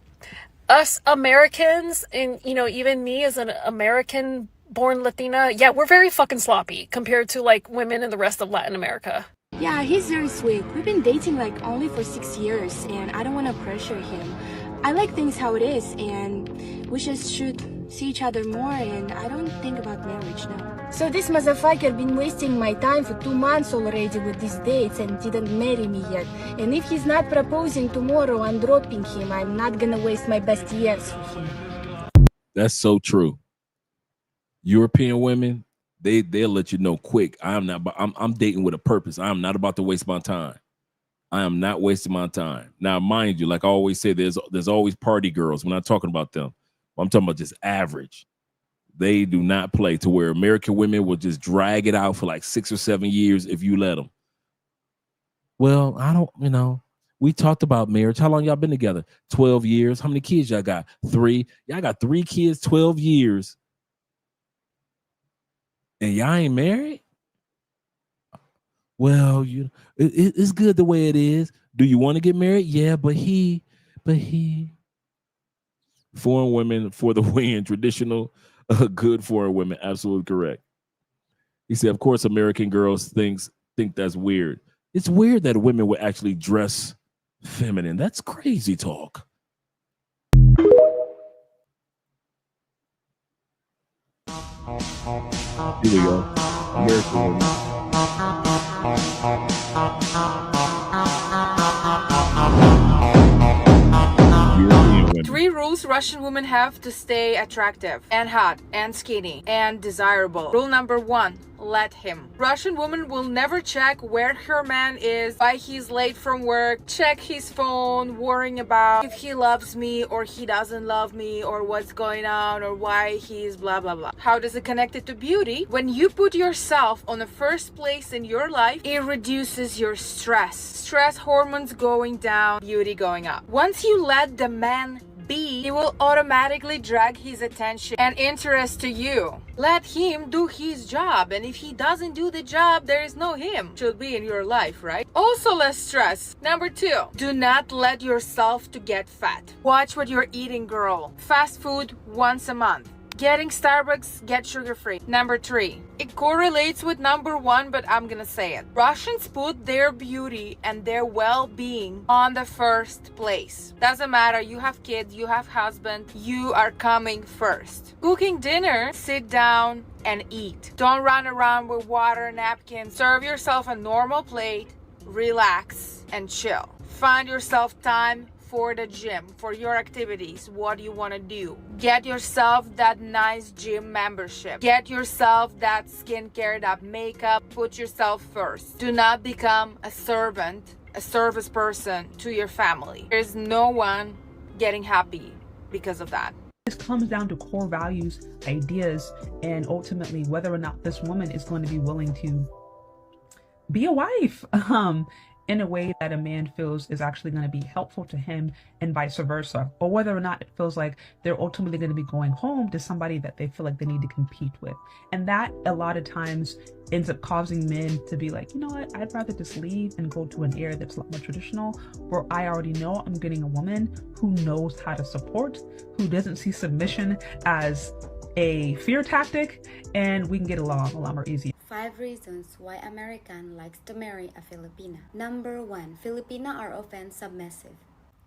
us Americans, and you know, even me as an American born Latina, yeah, we're very fucking sloppy compared to like women in the rest of Latin America. Yeah, he's very sweet. We've been dating like only for 6 years, and I don't want to pressure him. I like things how it is, and we just should see each other more, and I don't think about marriage now. So this motherfucker been wasting my time for 2 months already with these dates and didn't marry me yet. And if he's not proposing tomorrow, I'm dropping him. I'm not gonna waste my best years with him. That's so true. European women, they'll let you know quick. I'm dating with a purpose. I'm not about to waste my time. I am not wasting my time. Now, mind you, like I always say, there's always party girls. We're not talking about them. I'm talking about just average. They do not play to where American women will just drag it out for like 6 or 7 years if you let them. Well, I don't, you know, we talked about marriage. How long y'all been together? 12 years. How many kids y'all got? 3. Y'all got 3 kids, 12 years. And y'all ain't married? Well, it's good the way it is. Do you want to get married? Yeah, but he. Foreign women for the win. Traditional, good foreign women. Absolutely correct. He said, of course, American girls think that's weird. It's weird that women would actually dress feminine. That's crazy talk. Here we go. American women. women. 3 rules Russian women have to stay attractive and hot and skinny and desirable. Rule number 1. Let him. Russian woman will never check where her man is, why he's late from work, check his phone, worrying about if he loves me or he doesn't love me or what's going on or why he's blah blah blah. How does it connect it to beauty? When you put yourself on the first place in your life, it reduces your stress. Stress hormones going down, beauty going up. Once you let the man be, he will automatically drag his attention and interest to you. Let him do his job, and if he doesn't do the job, there is no him. Should be in your life, right? Also less stress. Number 2, do not let yourself to get fat. Watch what you're eating, girl. Fast food once a month. Getting Starbucks, get sugar-free. Number 3, it correlates with number 1, but I'm gonna say it. Russians put their beauty and their well-being on the first place. Doesn't matter, you have kids, you have husband, you are coming first. Cooking dinner, sit down and eat. Don't run around with water, napkins. Serve yourself a normal plate, relax and chill. Find yourself time for the gym, for your activities, what you want to do. Get yourself that nice gym membership. Get yourself that skincare, that makeup. Put yourself first. Do not become a servant, a service person to your family. There's no one getting happy because of that. This comes down to core values, ideas, and ultimately whether or not this woman is going to be willing to be a wife. In a way that a man feels is actually going to be helpful to him and vice versa, or whether or not it feels like they're ultimately going to be going home to somebody that they feel like they need to compete with. And that a lot of times ends up causing men to be like, you know what, I'd rather just leave and go to an area that's a lot more traditional, where I already know I'm getting a woman who knows how to support, who doesn't see submission as a fear tactic, and we can get along a lot more easy. 5 reasons why American likes to marry a Filipina. Number 1, Filipina are often submissive.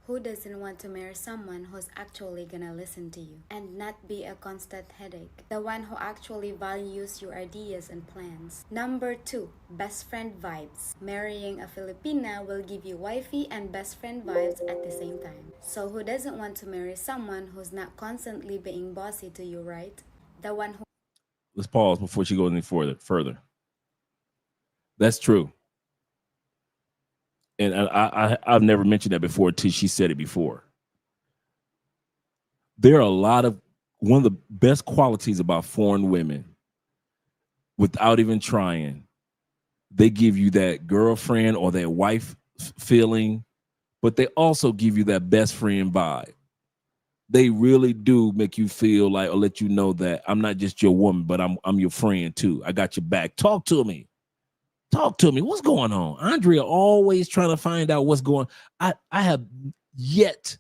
Who doesn't want to marry someone who's actually gonna listen to you and not be a constant headache? The one who actually values your ideas and plans. Number 2, best friend vibes. Marrying a Filipina will give you wifey and best friend vibes at the same time. So who doesn't want to marry someone who's not constantly being bossy to you, right? The one who... Let's pause before she goes any further. That's true. And I've never mentioned that before until she said it before. There are a lot of, one of the best qualities about foreign women, without even trying, they give you that girlfriend or that wife feeling, but they also give you that best friend vibe. They really do make you feel like, or let you know that I'm not just your woman, but I'm your friend too. I got your back. Talk to me. Talk to me. What's going on? Andrea always trying to find out what's going on. I have yet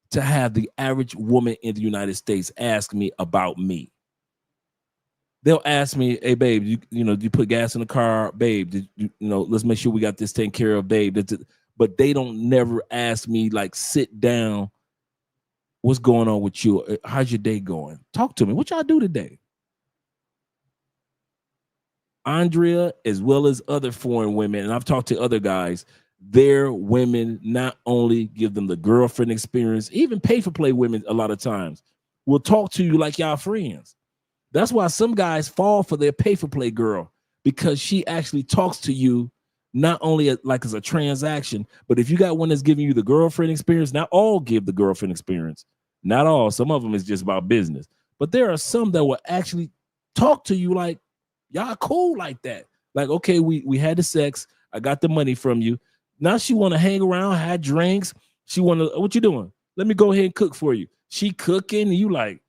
to have the average woman in the United States ask me about me. They'll ask me, hey, babe, you put gas in the car? Babe, let's make sure we got this taken care of, babe. But they don't never ask me, like, sit down. What's going on with you? How's your day going? Talk to me. What y'all do today? Andrea, as well as other foreign women, and I've talked to other guys, their women not only give them the girlfriend experience, even pay for play women a lot of times will talk to you like y'all friends. That's why some guys fall for their pay for play girl, because she actually talks to you not only like as a transaction, but if you got one that's giving you the girlfriend experience, not all give the girlfriend experience. Not all. Some of them is just about business. But there are some that will actually talk to you like, y'all cool like that. Like, okay, we had the sex. I got the money from you. Now she want to hang around, have drinks. She want to, what you doing? Let me go ahead and cook for you. She cooking, and you like,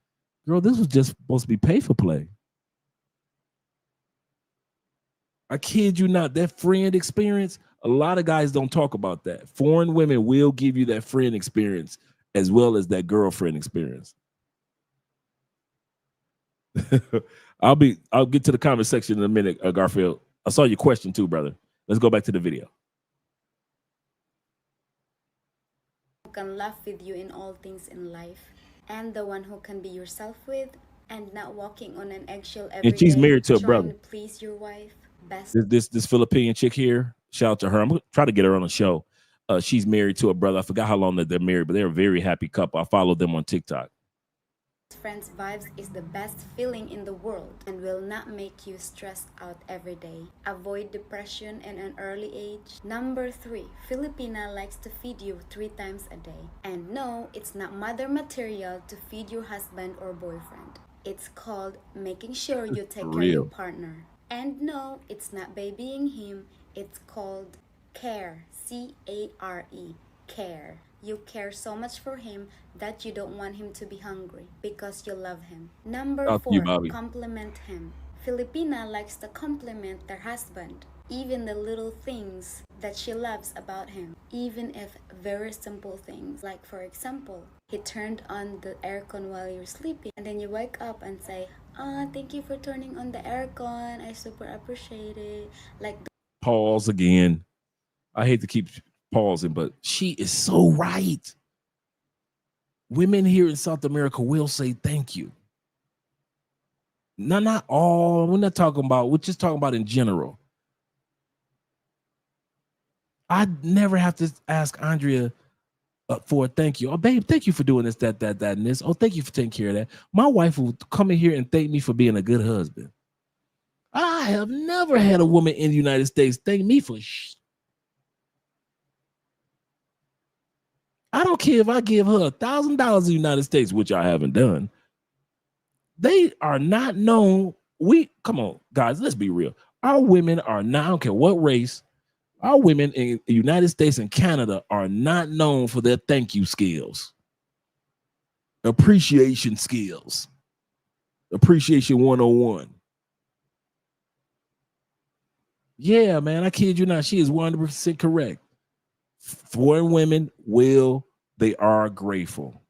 girl, this was just supposed to be pay for play. I kid you not, that friend experience, a lot of guys don't talk about that. Foreign women will give you that friend experience as well as that girlfriend experience. I'll get to the comment section in a minute, Garfield. I saw your question too, brother. Let's go back to the video. Who can laugh with you in all things in life, and the one who can be yourself with, and not walking on an eggshell every day. And she's married to a brother. To please your wife. Best. This Philippine chick here. Shout out to her. I'm gonna try to get her on the show. She's married to a brother. I forgot how long that they're married, but they're a very happy couple. I follow them on TikTok. Friends vibes is the best feeling in the world and will not make you stressed out every day. Avoid depression at an early age. Number 3, Filipina likes to feed you 3 times a day. And no, it's not mother material to feed your husband or boyfriend. It's called making sure you take care of your partner. And no, it's not babying him. It's called care. C-A-R-E. Care. You care so much for him that you don't want him to be hungry because you love him. Number 4, compliment him. Filipina likes to compliment their husband, even the little things that she loves about him, even if very simple things. Like for example, he turned on the aircon while you're sleeping, and then you wake up and say, thank you for turning on the aircon. I super appreciate it. Like pause again. I hate to keep pausing, but she is so right. Women here in South America will say thank you. No, not all. We're not talking about, we're just talking about in general. I never have to ask Andrea for a thank you. Oh, babe, thank you for doing this, that, and this. Oh, thank you for taking care of that. My wife will come in here and thank me for being a good husband. I have never had a woman in the United States thank me for I don't care if I give her $1,000 in the United States, which I haven't done. They are not known. Come on, guys, let's be real. Our women are not, I don't care what race, our women in the United States and Canada are not known for their thank you skills. Appreciation skills. Appreciation 101. Yeah, man, I kid you not. She is 100% correct. Foreign women they are grateful.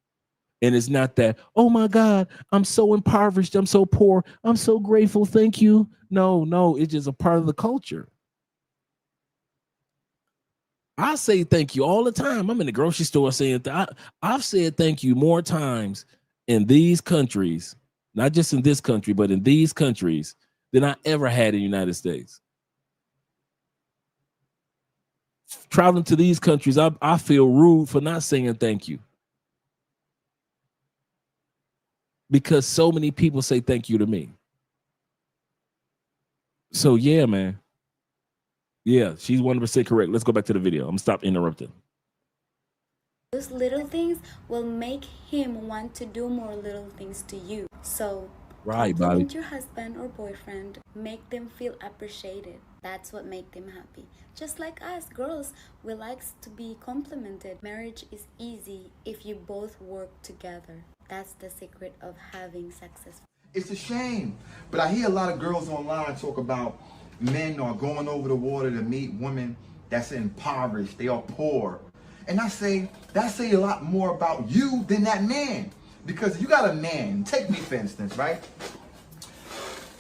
And it's not that, oh my God, I'm so impoverished, I'm so poor, I'm so grateful, thank you. No, it's just a part of the culture. I say thank you all the time. I'm in the grocery store saying I've said thank you more times in these countries, not just in this country, but in these countries than I ever had in the United States. Traveling to these countries, I feel rude for not saying thank you. Because so many people say thank you to me. So yeah, man. Yeah, she's 100% correct. Let's go back to the video. I'm gonna stop interrupting. those little things will make him want to do more little things to you. So compliment your husband or boyfriend, make them feel appreciated. That's what makes them happy. Just like us girls, we like to be complimented. Marriage is easy if you both work together. That's the secret of having success. It's a shame, but I hear a lot of girls online talk about men are going over the water to meet women that's impoverished, they are poor. And I say, that say a lot more about you than that man. Because you got a man, take me for instance, right?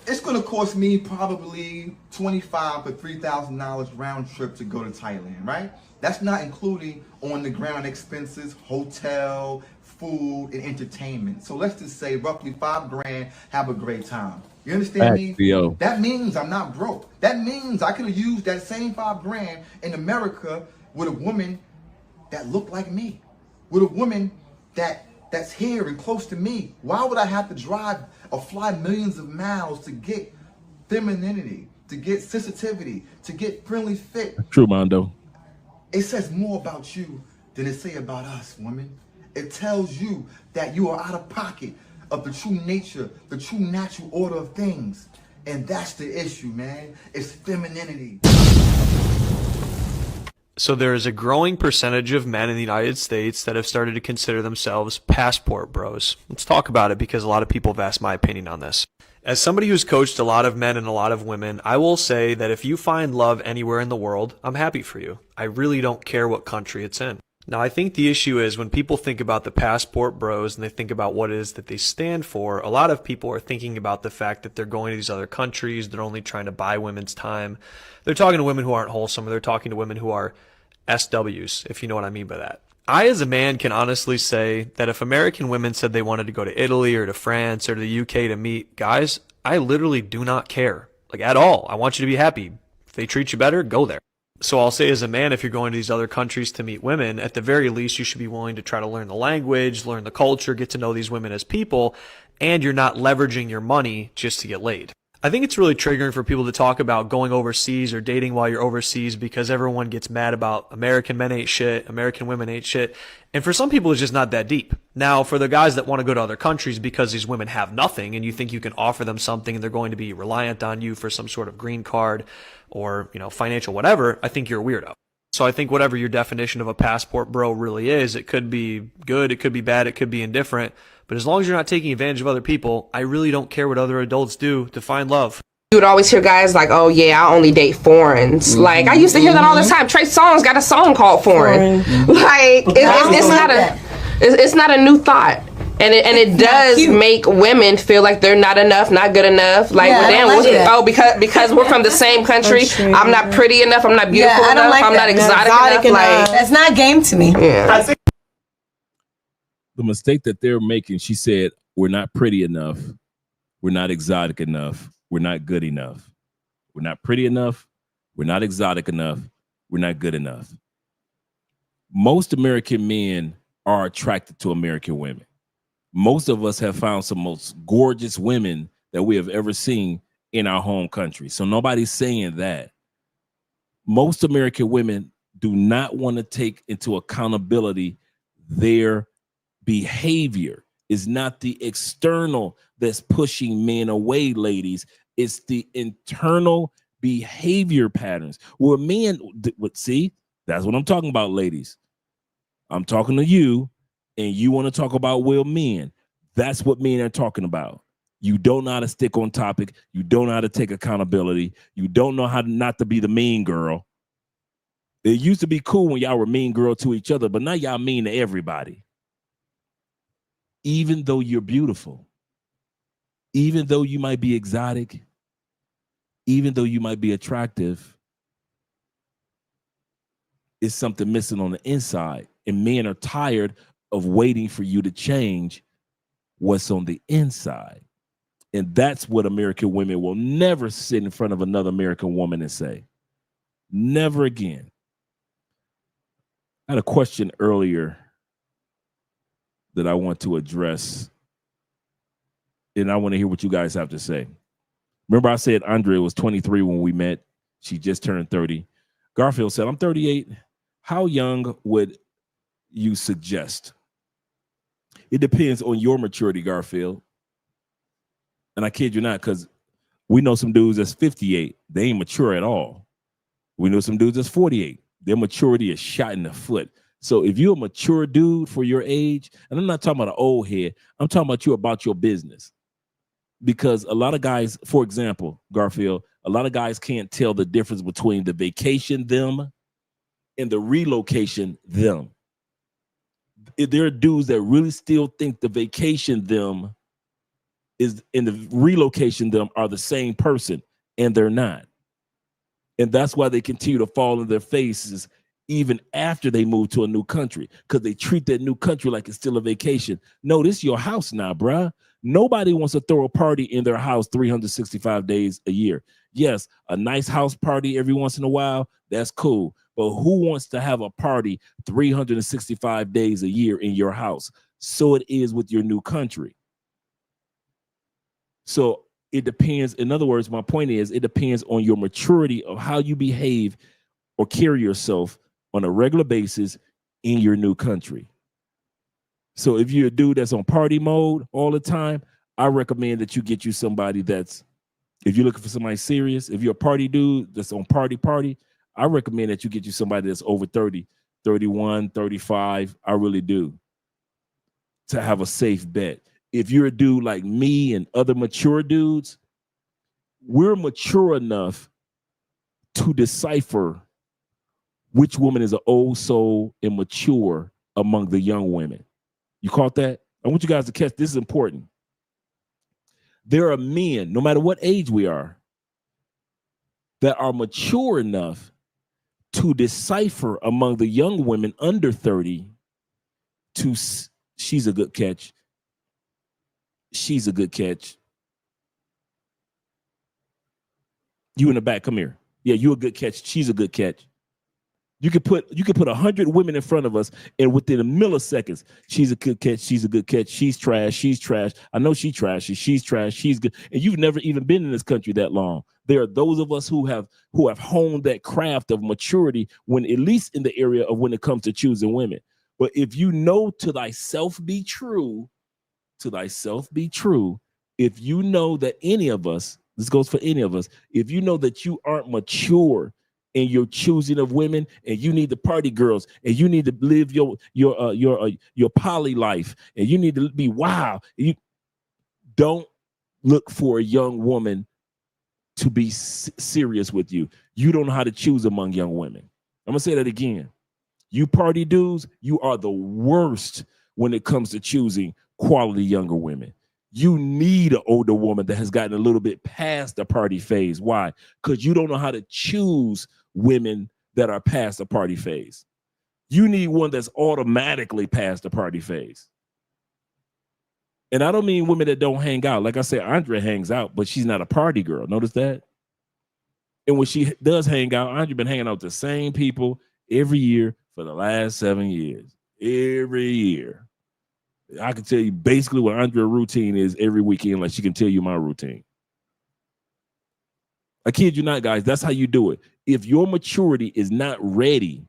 It's gonna cost me probably $25,000 to $3,000 round trip to go to Thailand, right? That's not including on the ground expenses, hotel, food, and entertainment. So let's just say roughly $5 grand, have a great time. You understand me? Yo. That means I'm not broke. That means I could have used that same $5 grand in America with a woman that looked like me, with a woman that's here and close to me. Why would I have to drive or fly millions of miles to get femininity, to get sensitivity, to get friendly fit? True, Mondo. It says more about you than it say about us, woman. It tells you that you are out of pocket of the true nature, the true natural order of things. And that's the issue, man. It's femininity. So there is a growing percentage of men in the United States that have started to consider themselves passport bros. Let's talk about it because a lot of people have asked my opinion on this. As somebody who's coached a lot of men and a lot of women, I will say that if you find love anywhere in the world, I'm happy for you. I really don't care what country it's in. Now, I think the issue is when people think about the passport bros and they think about what it is that they stand for, a lot of people are thinking about the fact that they're going to these other countries, they're only trying to buy women's time. They're talking to women who aren't wholesome, or they're talking to women who are SWs, if you know what I mean by that. I, as a man, can honestly say that if American women said they wanted to go to Italy or to France or to the UK to meet guys, I literally do not care, like at all. I want you to be happy. If they treat you better, go there. So I'll say as a man, if you're going to these other countries to meet women, at the very least, you should be willing to try to learn the language, learn the culture, get to know these women as people, and you're not leveraging your money just to get laid. I think it's really triggering for people to talk about going overseas or dating while you're overseas because everyone gets mad about American men ain't shit, American women ain't shit. And for some people, it's just not that deep. Now, for the guys that want to go to other countries because these women have nothing and you think you can offer them something and they're going to be reliant on you for some sort of green card or, financial whatever, I think you're a weirdo. So I think whatever your definition of a passport bro really is, it could be good, it could be bad, it could be indifferent. But as long as you're not taking advantage of other people, I really don't care what other adults do to find love. You would always hear guys like, oh yeah, I only date foreigners. Like, I used to hear that all the time. Trey Songz got a song called Foreign. Like, it's not a new thought. And it does make women feel like they're not enough, not good enough. Like, because we're from the same country, I'm not pretty enough, I'm not beautiful enough, I'm not exotic enough. Like, that's not game to me. Yeah. The mistake that they're making, she said, we're not pretty enough, we're not exotic enough, we're not good enough. We're not pretty enough, we're not exotic enough, we're not good enough. Most American men are attracted to American women. Most of us have found some most gorgeous women that we have ever seen in our home country. So nobody's saying that. Most American women do not want to take into accountability their behavior. Is not the external that's pushing men away, ladies. It's the internal behavior patterns. Where men would see, that's what I'm talking about, ladies. I'm talking to you, and you want to talk about men. That's what men are talking about. You don't know how to stick on topic. You don't know how to take accountability. You don't know how not to be the mean girl. It used to be cool when y'all were mean girl to each other, but now y'all mean to everybody. Even though you're beautiful, even though you might be exotic, even though you might be attractive, it's something missing on the inside. And men are tired of waiting for you to change what's on the inside. And that's what American women will never sit in front of another American woman and say. Never again. I had a question earlier that I want to address, and I want to hear what you guys have to say. Remember I said Andrea was 23 when we met. She just turned 30. Garfield said, I'm 38. How young would you suggest? It depends on your maturity, Garfield. And I kid you not, because we know some dudes that's 58. They ain't mature at all. We know some dudes that's 48. Their maturity is shot in the foot. So if you're a mature dude for your age, and I'm not talking about an old head, I'm talking about you about your business. Because a lot of guys, for example, Garfield, a lot of guys can't tell the difference between the vacation them and the relocation them. There are dudes that really still think the vacation them is and the relocation them are the same person, and they're not. And that's why they continue to fall in their faces even after they move to a new country, because they treat that new country like it's still a vacation. No, this is your house now, bruh. Nobody wants to throw a party in their house 365 days a year. Yes, a nice house party every once in a while, that's cool. But who wants to have a party 365 days a year in your house? So it is with your new country. So it depends. In other words, my point is, it depends on your maturity of how you behave or carry yourself on a regular basis in your new country. So if you're a dude that's on party mode all the time, I recommend that you get you somebody that's, if you're looking for somebody serious, if you're a party dude that's on party, I recommend that you get you somebody that's over 30, 31, 35. I really do. To have a safe bet. If you're a dude like me and other mature dudes, we're mature enough to decipher which woman is an old soul and mature among the young women. You caught that? I want you guys to catch this. Is important. There are men, no matter what age we are, that are mature enough to decipher among the young women under 30 to, she's a good catch. She's a good catch. You in the back, come here. Yeah, you a good catch. She's a good catch. You could put 100 women in front of us, and within milliseconds, she's a good catch. She's a good catch. She's trash. She's trash. I know she's trashy. She's trash. She's good. And you've never even been in this country that long. There are those of us who have honed that craft of maturity when, at least in the area of when it comes to choosing women. But if you know to thyself be true, if you know that any of us, this goes for any of us, if you know that you aren't mature in your choosing of women, and you need the party girls, and you need to live your poly life, and you need to be wild, you don't look for a young woman to be serious with you. You don't know how to choose among young women. I'm gonna say that again. You party dudes, you are the worst when it comes to choosing quality younger women. You need an older woman that has gotten a little bit past the party phase. Why? Because you don't know how to choose women that are past the party phase. You need one that's automatically past the party phase. And I don't mean women that don't hang out. Like I said, Andre hangs out, but she's not a party girl. Notice that? And when she does hang out, Andre been hanging out with the same people every year for the last 7 years. Every year. I can tell you basically what Andrea's routine is every weekend, like she can tell you my routine. I kid you not, guys. That's how you do it. If your maturity is not ready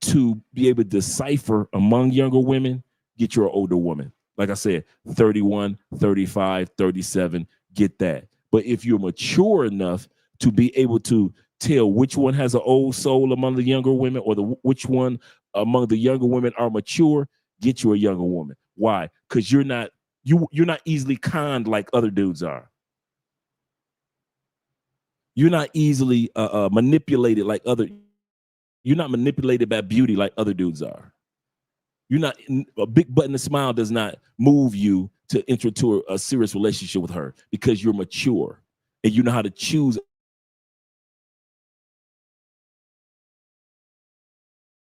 to be able to decipher among younger women, get your older woman. Like I said, 31, 35, 37, get that. But if you're mature enough to be able to tell which one has an old soul among the younger women, or which one among the younger women are mature, get you a younger woman. Why? Because you're not easily conned like other dudes are. You're not easily manipulated like you're not manipulated by beauty like other dudes are. You're not, a big button and smile does not move you to enter into a serious relationship with her, because you're mature and you know how to choose.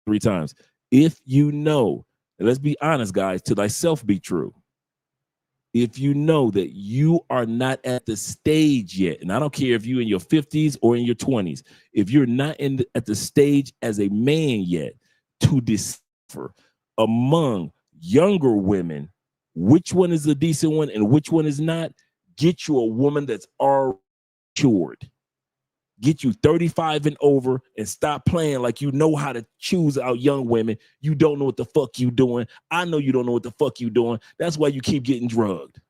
Three times. If you know, and let's be honest, guys, to thyself be true. If you know that you are not at the stage yet, and I don't care if you're in your 50s or in your 20s, if you're not at the stage as a man yet to decipher among younger women which one is a decent one and which one is not, get you a woman that's already matured. Get you 35 and over, and stop playing like you know how to choose out young women. You don't know what the fuck you doing. I know you don't know what the fuck you doing. That's why you keep getting drugged.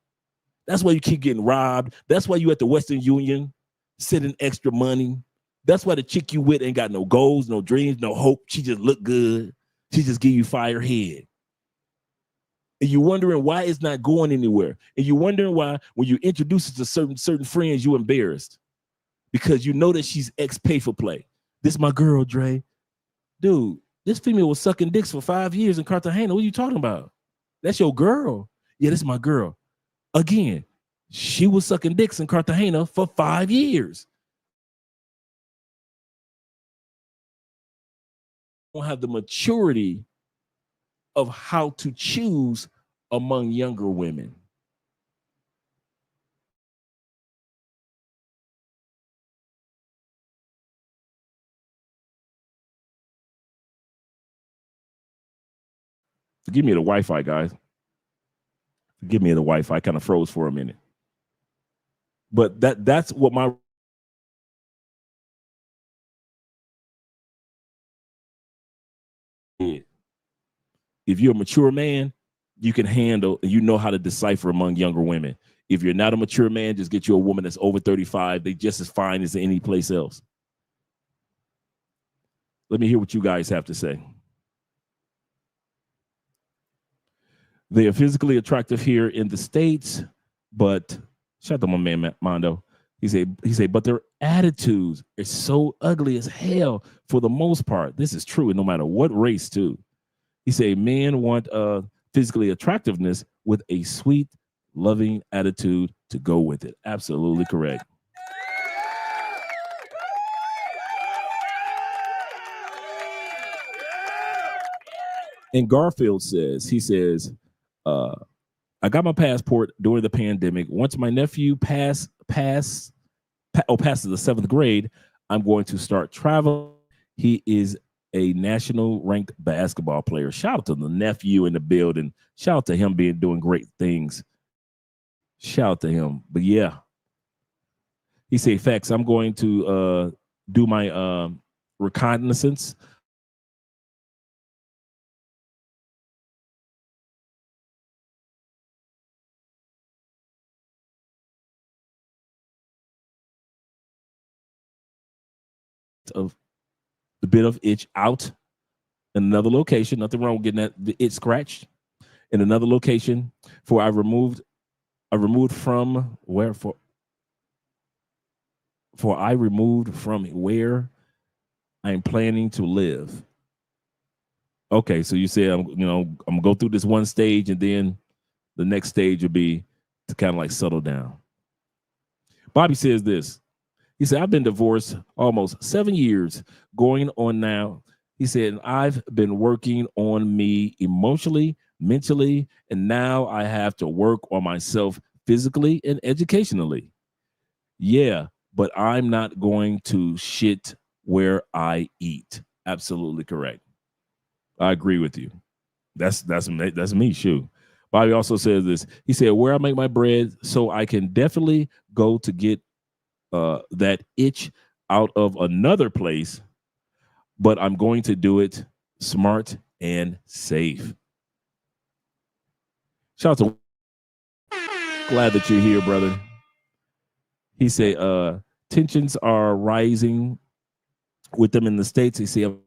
That's why you keep getting robbed. That's why you at the Western Union sending extra money. That's why the chick you with ain't got no goals, no dreams, no hope. She just look good. She just give you fire head. And you're wondering why it's not going anywhere. And you're wondering why when you introduce it to certain friends, you're embarrassed. Because you know that she's ex-pay for play. This is my girl, Dre. Dude, this female was sucking dicks for 5 years in Cartagena. What are you talking about? That's your girl. Yeah, this is my girl. Again, she was sucking dicks in Cartagena for 5 years. Don't have the maturity of how to choose among younger women. Forgive me the Wi-Fi, guys. Forgive me the Wi-Fi. Kind of froze for a minute. But that's what my if you're a mature man, you can handle, you know how to decipher among younger women. If you're not a mature man, just get you a woman that's over 35. They just as fine as any place else. Let me hear what you guys have to say. They are physically attractive here in the States, but shout out to my man Mondo. He said, but their attitudes are so ugly as hell for the most part. This is true, and no matter what race, too. He said, men want physically attractiveness with a sweet, loving attitude to go with it. Absolutely correct. And Garfield says, I got my passport during the pandemic. Once my nephew passes the 7th grade, I'm going to start traveling He is a national ranked basketball player. Shout out to the nephew in the building. Shout out to him doing great things. Shout out to him. But yeah, he said, facts, I'm going to do my reconnaissance of the bit of itch out in another location. Nothing wrong with getting that the itch scratched in another location. For I removed from where for I removed from where I'm planning to live. Okay, so you said I'm gonna go through this one stage, and then the next stage will be to kind of like settle down. Bobby says this. He said, I've been divorced almost 7 years, going on now. He said, I've been working on me emotionally, mentally, and now I have to work on myself physically and educationally. Yeah, but I'm not going to shit where I eat. Absolutely correct. I agree with you. That's me, shoot. Bobby also says this. He said, where I make my bread, so I can definitely go to get that itch out of another place, but I'm going to do it smart and safe. Shout out to glad that you're here, brother. He said tensions are rising with them in the States. He said